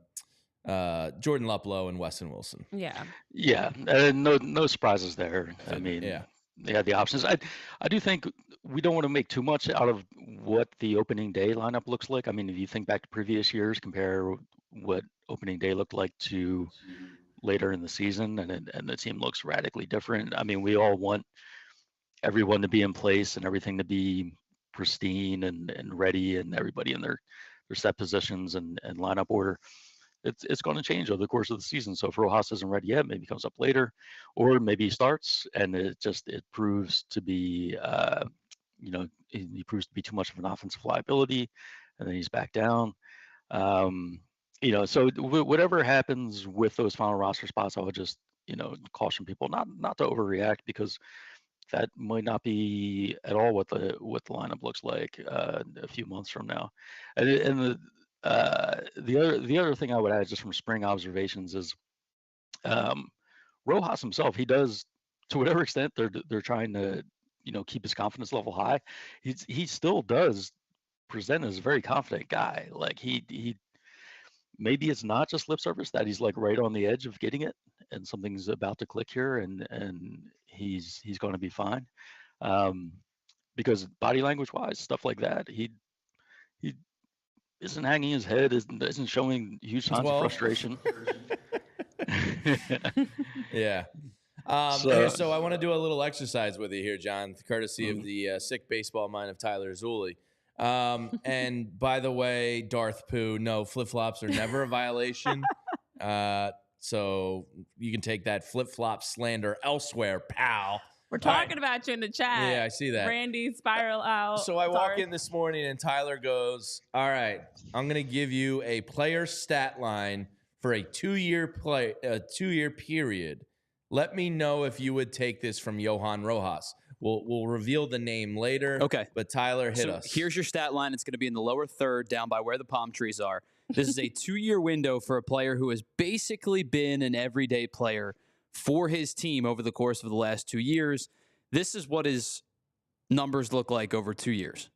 Luplow and Weston Wilson. Yeah. No surprises there. I mean, they had the options. I do think we don't want to make too much out of what the opening day lineup looks like. I mean, if you think back to previous years, compare what opening day looked like to later in the season, and the team looks radically different. I mean, we all want everyone to be in place and everything to be pristine and ready, and everybody in their set positions and lineup order. It's going to change over the course of the season. So if Rojas isn't ready yet, maybe comes up later, or maybe he starts and it proves to be, he proves to be too much of an offensive liability, and then he's back down. So whatever happens with those final roster spots, I would just, caution people not to overreact, because that might not be at all what the lineup looks like a few months from now. And the other thing I would add, just from spring observations, is Rojas himself. He does, to whatever extent they're trying to keep his confidence level high, he still does present as a very confident guy. Like he maybe it's not just lip service, that he's like right on the edge of getting it and something's about to click here, and he's going to be fine, because body language wise, stuff like that, he isn't hanging his head, isn't showing huge signs of frustration. Yeah. So I want to do a little exercise with you here, John, courtesy of the sick baseball mind of Tyler Zulli. And by the way, Darth Pooh, no, flip-flops are never a violation. So you can take that flip-flop slander elsewhere, pal. We're talking about you in the chat. Yeah, I see that. Randy, spiral out. So I walk in this morning and Tyler goes, all right, I'm going to give you a player stat line for a 2-year period. Let me know if you would take this from Johan Rojas. We'll reveal the name later. Okay. But Tyler, hit So us. here's your stat line. It's going to be in the lower third, down by where the palm trees are. This is a 2-year window for a player who has basically been an everyday player for his team over the course of the last 2 years. This is what his numbers look like over 2 years.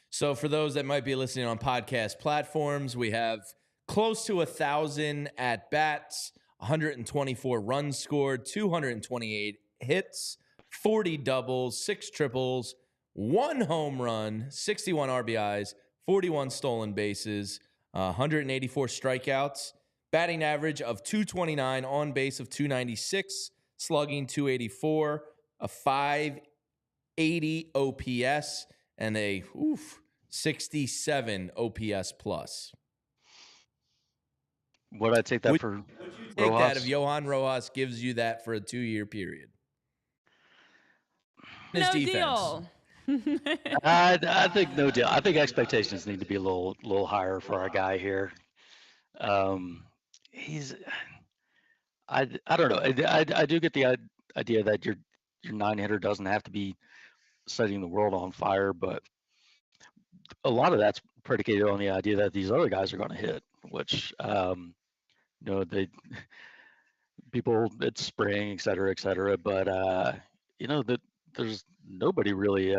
So for those that might be listening on podcast platforms, we have close to 1,000 at bats, 124 runs scored, 228 hits, 40 doubles, 6 triples, 1 home run, 61 RBIs, 41 stolen bases, 184 strikeouts, batting average of 229, on base of 296, slugging 284, a 580 OPS, and a 67 OPS plus. Would I take that for Take Rojas? that if Johan Rojas gives you that for a 2-year period. His No defense. deal. I think no deal. I think expectations need to be a little higher for our guy here. He's I don't know. I do get the idea that your 9-hitter doesn't have to be setting the world on fire, but a lot of that's predicated on the idea that these other guys are going to hit, which they people, it's spring, et cetera, but that there's nobody really.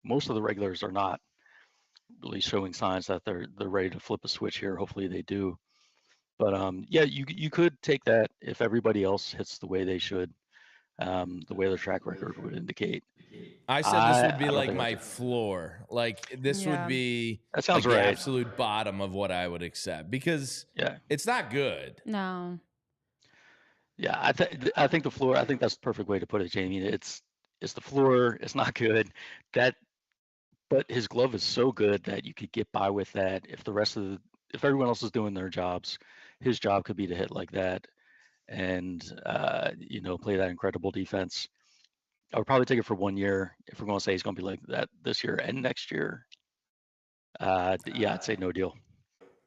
Most of the regulars are not really showing signs that they're ready to flip a switch here. Hopefully they do. But yeah, you could take that if everybody else hits the way they should, the way their track record would indicate. I said this would be like my floor. Like this would be That sounds like the right. absolute bottom of what I would accept because it's not good. No. Yeah, I think the floor. I think that's the perfect way to put it, Jamie. It's the floor. It's not good. But his glove is so good that you could get by with that. If if everyone else is doing their jobs, his job could be to hit like that, and play that incredible defense. I would probably take it for 1 year. If we're going to say he's going to be like that this year and next year, yeah, I'd say no deal.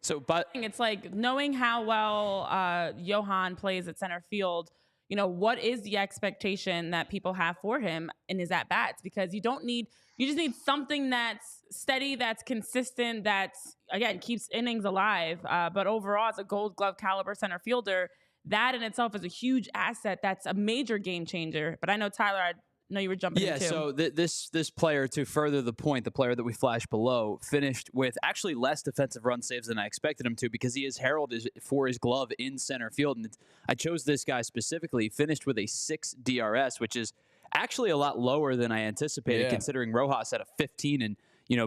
So, but It's like knowing how well Johan plays at center field. What is the expectation that people have for him in his at bats? Because you just need something that's steady, that's consistent, that's again keeps innings alive. But overall, as a Gold Glove caliber center fielder, that in itself is a huge asset. That's a major game changer. But I know Tyler, I know you were jumping in too. Yeah, so this player, to further the point, the player that we flashed below, finished with actually less defensive run saves than I expected him to because he is heralded for his glove in center field. And I chose this guy specifically. He finished with a 6 DRS, which is actually a lot lower than I anticipated, considering Rojas had a 15 and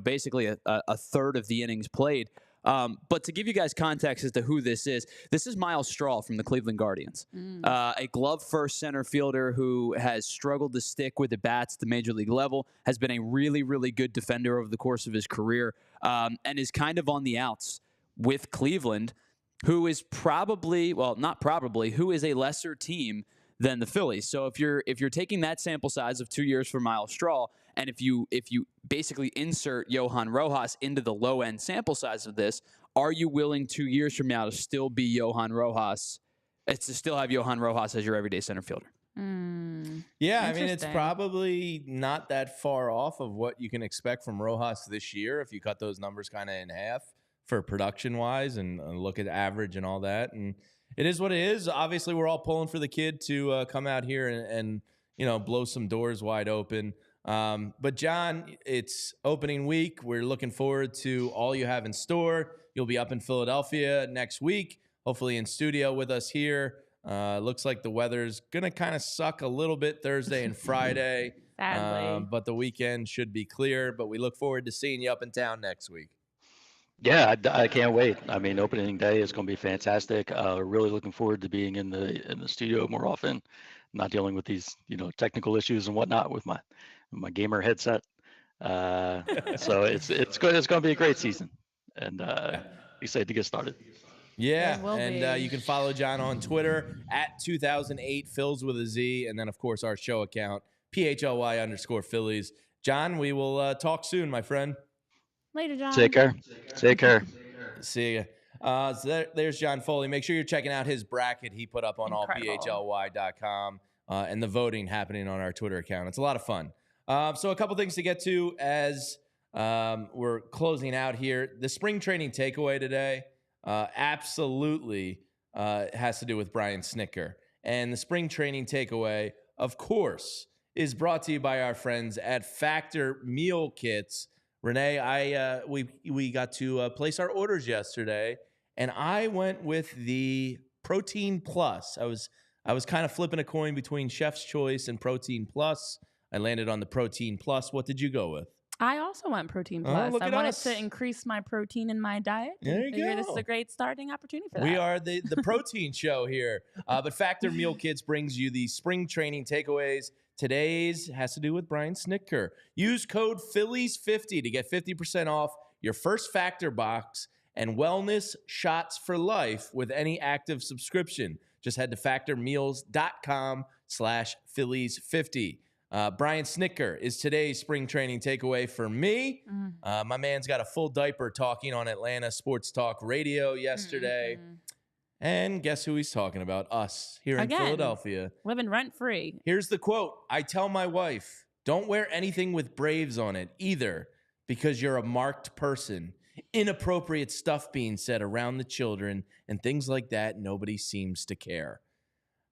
basically a third of the innings played. But to give you guys context as to who this is Miles Straw from the Cleveland Guardians, a glove-first center fielder who has struggled to stick with the bats at the major league level, has been a really, really good defender over the course of his career, and is kind of on the outs with Cleveland, who is who is a lesser team than the Phillies. So if you're taking that sample size of 2 years for Miles Straw, and if you basically insert Johan Rojas into the low end sample size of this, are you willing 2 years from now to still be Johan Rojas? It's to still have Johan Rojas as your everyday center fielder. Yeah, I mean, it's probably not that far off of what you can expect from Rojas this year if you cut those numbers kind of in half for production wise and look at average and all that. And it is what it is. Obviously, we're all pulling for the kid to come out here and blow some doors wide open. But John, it's opening week. We're looking forward to all you have in store. You'll be up in Philadelphia next week, hopefully in studio with us here. Looks like the weather's going to kind of suck a little bit Thursday and Friday. Sadly. But the weekend should be clear. But we look forward to seeing you up in town next week. Yeah, I can't wait. I mean, opening day is going to be fantastic. Really looking forward to being in the studio more often, not dealing with these technical issues and whatnot with my gamer headset. So it's going to be a great season, and excited to get started. Yeah, and you can follow John on Twitter at 2008 Phils with a Z, and then of course our show account PHLY_Phillies. John, we will talk soon, my friend. Later, John. Take care. See ya. So there's John Foley. Make sure you're checking out his bracket he put up on Incredible. allphly.com. and the voting happening on our Twitter account. It's a lot of fun. So a couple things to get to as we're closing out here. The spring training takeaway today absolutely has to do with Brian Snitker. And the spring training takeaway, of course, is brought to you by our friends at Factor Meal Kits. Renee, we got to place our orders yesterday, and I went with the Protein Plus. I was kind of flipping a coin between Chef's Choice and Protein Plus. I landed on the Protein Plus. What did you go with? I also went Protein Plus. look I at wanted us. to increase my protein in my diet. There you Figure go. This is a great starting opportunity for that. We are the protein show here. But Factor Meal Kits brings you the spring training takeaways. Today's has to do with Brian Snitker. Use code Phillies50 to get 50% off your first Factor box and wellness shots for life with any active subscription. Just head to factormeals.com/Phillies50. Brian Snitker is today's spring training takeaway for me. My man's got a full diaper talking on Atlanta Sports Talk Radio yesterday. And guess who he's talking about? Us here in Philadelphia. Living rent free. Here's the quote. I tell my wife, don't wear anything with Braves on it either because you're a marked person. Inappropriate stuff being said around the children and things like that. Nobody seems to care.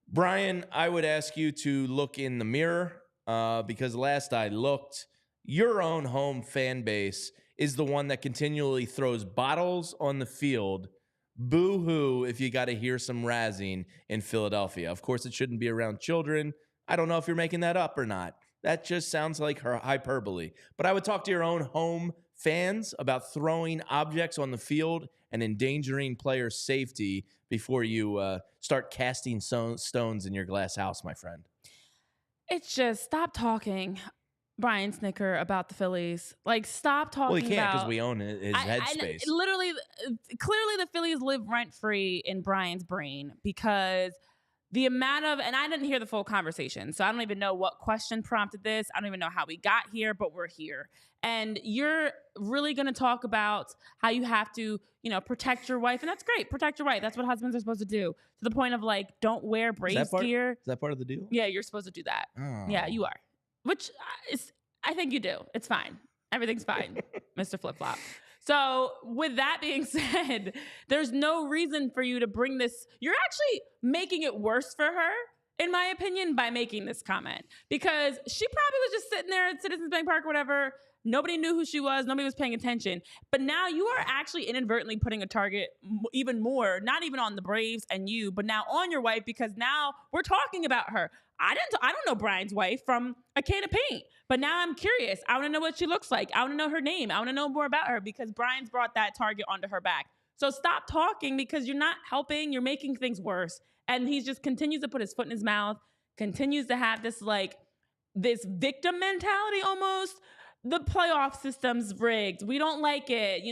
Brian, I would ask you to look in the mirror because last I looked, your own home fan base is the one that continually throws bottles on the field. Boo-hoo if you got to hear some razzing in Philadelphia. Of course, it shouldn't be around children. I don't know if you're making that up or not. That just sounds like her hyperbole. But I would talk to your own home fans about throwing objects on the field and endangering players' safety before you start casting stones in your glass house, my friend. It's just stop talking, Brian Snitker, about the Phillies. Like, stop talking. Well, he can't because about, we own his headspace. Literally, clearly, the Phillies live rent free in Brian's brain because the amount of, and I didn't hear the full conversation, so I don't even know what question prompted this. I don't even know how we got here, but we're here. And you're really going to talk about how you have to, protect your wife. And that's great. Protect your wife. That's what husbands are supposed to do. To the point of like, don't wear Braves gear. Is that part of the deal? Yeah, you're supposed to do that. Oh. Yeah, you are. Which is, I think you do. It's fine. Everything's fine, Mr. Flip Flop. So with that being said, there's no reason for you to bring this. You're actually making it worse for her, in my opinion, by making this comment. Because she probably was just sitting there at Citizens Bank Park or whatever. Nobody knew who she was. Nobody was paying attention. But now you are actually inadvertently putting a target even more, not even on the Braves and you, but now on your wife, because now we're talking about her. I don't know Brian's wife from a can of paint, but now I'm curious. I want to know what she looks like. I want to know her name. I want to know more about her because Brian's brought that target onto her back. So stop talking because you're not helping. You're making things worse. And he just continues to put his foot in his mouth, continues to have this victim mentality almost. The playoff system's rigged. We don't like it.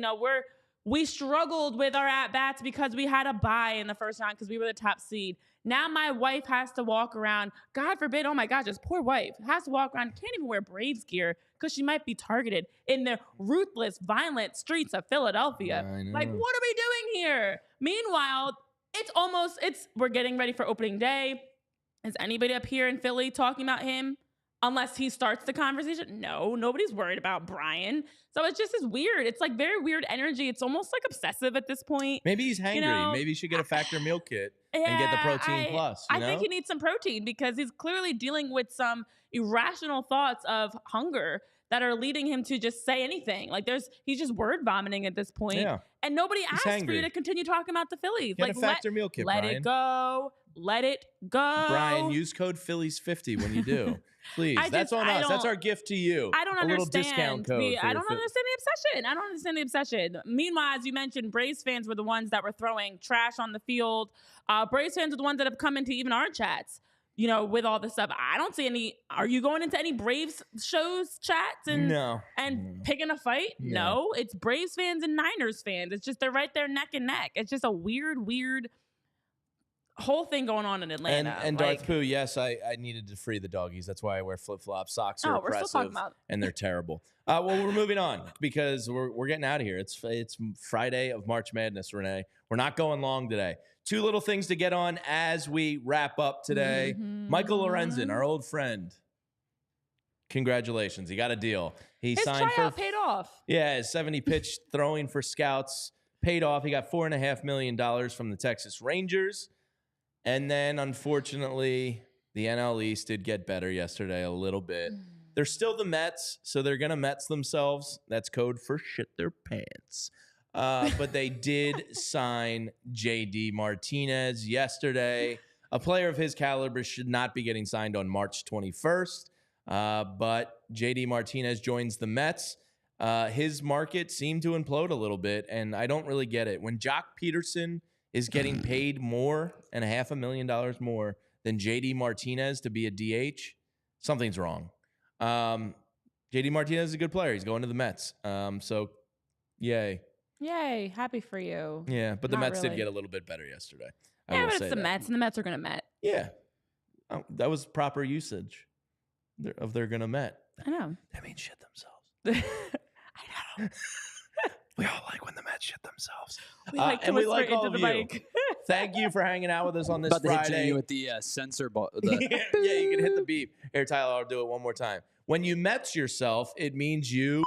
We struggled with our at-bats because we had a bye in the first round because we were the top seed. Now my wife has to walk around, God forbid, oh my gosh, this poor wife has to walk around, can't even wear Braves gear because she might be targeted in the ruthless, violent streets of Philadelphia. Like, what are we doing here? Meanwhile, we're getting ready for opening day. Is anybody up here in Philly talking about him? Unless he starts the conversation. No, nobody's worried about Brian. So it's just as weird. It's like very weird energy. It's almost like obsessive at this point. Maybe he's hangry. Maybe you should get a Factor Meal Kit and get the Protein Plus. I think he needs some protein because he's clearly dealing with some irrational thoughts of hunger that are leading him to just say anything. Like he's just word vomiting at this point. Yeah. And nobody asked for you to continue talking about the Phillies. Get a Factor Meal Kit, Let Brian. it go. Let it go. Brian, use code Phillies50 when you do. Please. That's on us. That's our gift to you. I don't understand. A little discount code. I don't understand the obsession. Meanwhile, as you mentioned, Braves fans were the ones that were throwing trash on the field. Braves fans are the ones that have come into even our chats, with all this stuff. I don't see any. Are you going into any Braves shows, chats, and picking a fight? No, it's Braves fans and Niners fans. It's just they're right there neck and neck. It's just a weird whole thing going on in Atlanta. And Darth Pooh, yes, I needed to free the doggies. That's why I wear flip-flops. Socks are we're still talking oppressive, about. and they're terrible. Well, we're moving on because we're getting out of here. It's Friday of March Madness, Renee. We're not going long today. Two little things to get on as we wrap up today. Michael Lorenzen, our old friend. Congratulations. He got a deal. He His signed tryout paid off. Yeah, his 70-pitch throwing for scouts paid off. He got $4.5 million from the Texas Rangers. And then, unfortunately, the NL East did get better yesterday a little bit. They're still the Mets, so they're going to Mets themselves. That's code for shit their pants. But they did sign J.D. Martinez yesterday. A player of his caliber should not be getting signed on March 21st. But J.D. Martinez joins the Mets. His market seemed to implode a little bit, and I don't really get it. When Jock Peterson is getting paid more and $500,000 more than J.D. Martinez to be a DH, something's wrong. J.D. Martinez is a good player. He's going to the Mets. So, yay. Yay. Happy for you. Yeah, but the Not Mets really. did get a little bit better yesterday. Yeah, but it's the Mets, and the Mets are going to Met. Yeah. That was proper usage of they're going to Met. I know. That means shit themselves. I know. We all like when the Mets shit themselves. We like to and we whisper like all into of the you. mic. Thank you for hanging out with us on this About to hit Friday. you with the censor ball. Yeah, you can hit the beep. Here, Tyler, I'll do it one more time. When you Mets yourself, it means you.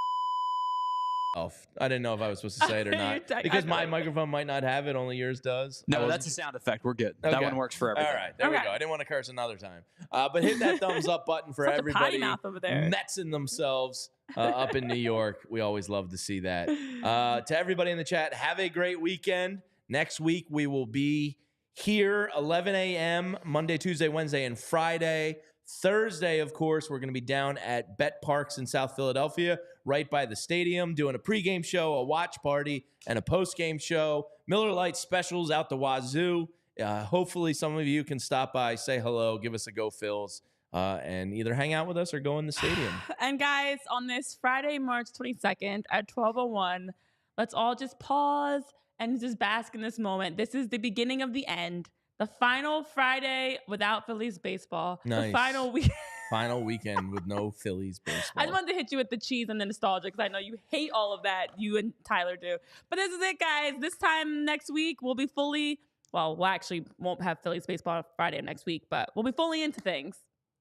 I didn't know if I was supposed to say it or not because my microphone might not have it. Only yours does. No, that's a sound effect. We're good. That one works for everything. All right, there we go. I didn't want to curse another time. But hit that thumbs up button for Such a potty everybody mouth over there. Metsing themselves up in New York. We always love to see that. To everybody in the chat, have a great weekend. Next week, we will be here 11 a.m. Monday, Tuesday, Wednesday, and Friday. Thursday, of course, we're going to be down at Bet Parks in South Philadelphia, right by the stadium, doing a pregame show, a watch party, and a postgame show. Miller Lite specials out the wazoo. Hopefully, some of you can stop by, say hello, give us a go, Phils, and either hang out with us or go in the stadium. And guys, on this Friday, March 22nd at 12:01, let's all just pause and just bask in this moment. This is the beginning of the end. The final Friday without Phillies baseball. Nice. The final week. Final weekend with no Phillies baseball. I just wanted to hit you with the cheese and the nostalgia because I know you hate all of that. You and Tyler do. But this is it, guys. This time next week, we'll be fully, well, we actually won't have Phillies baseball Friday next week, but we'll be fully into things.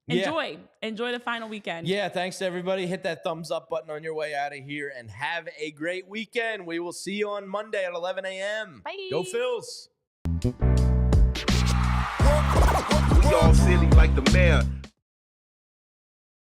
Enjoy. Yeah. Enjoy the final weekend. Yeah, thanks to everybody. Hit that thumbs up button on your way out of here and have a great weekend. We will see you on Monday at 11 a.m. Bye. Go Phils. We all silly like the mayor.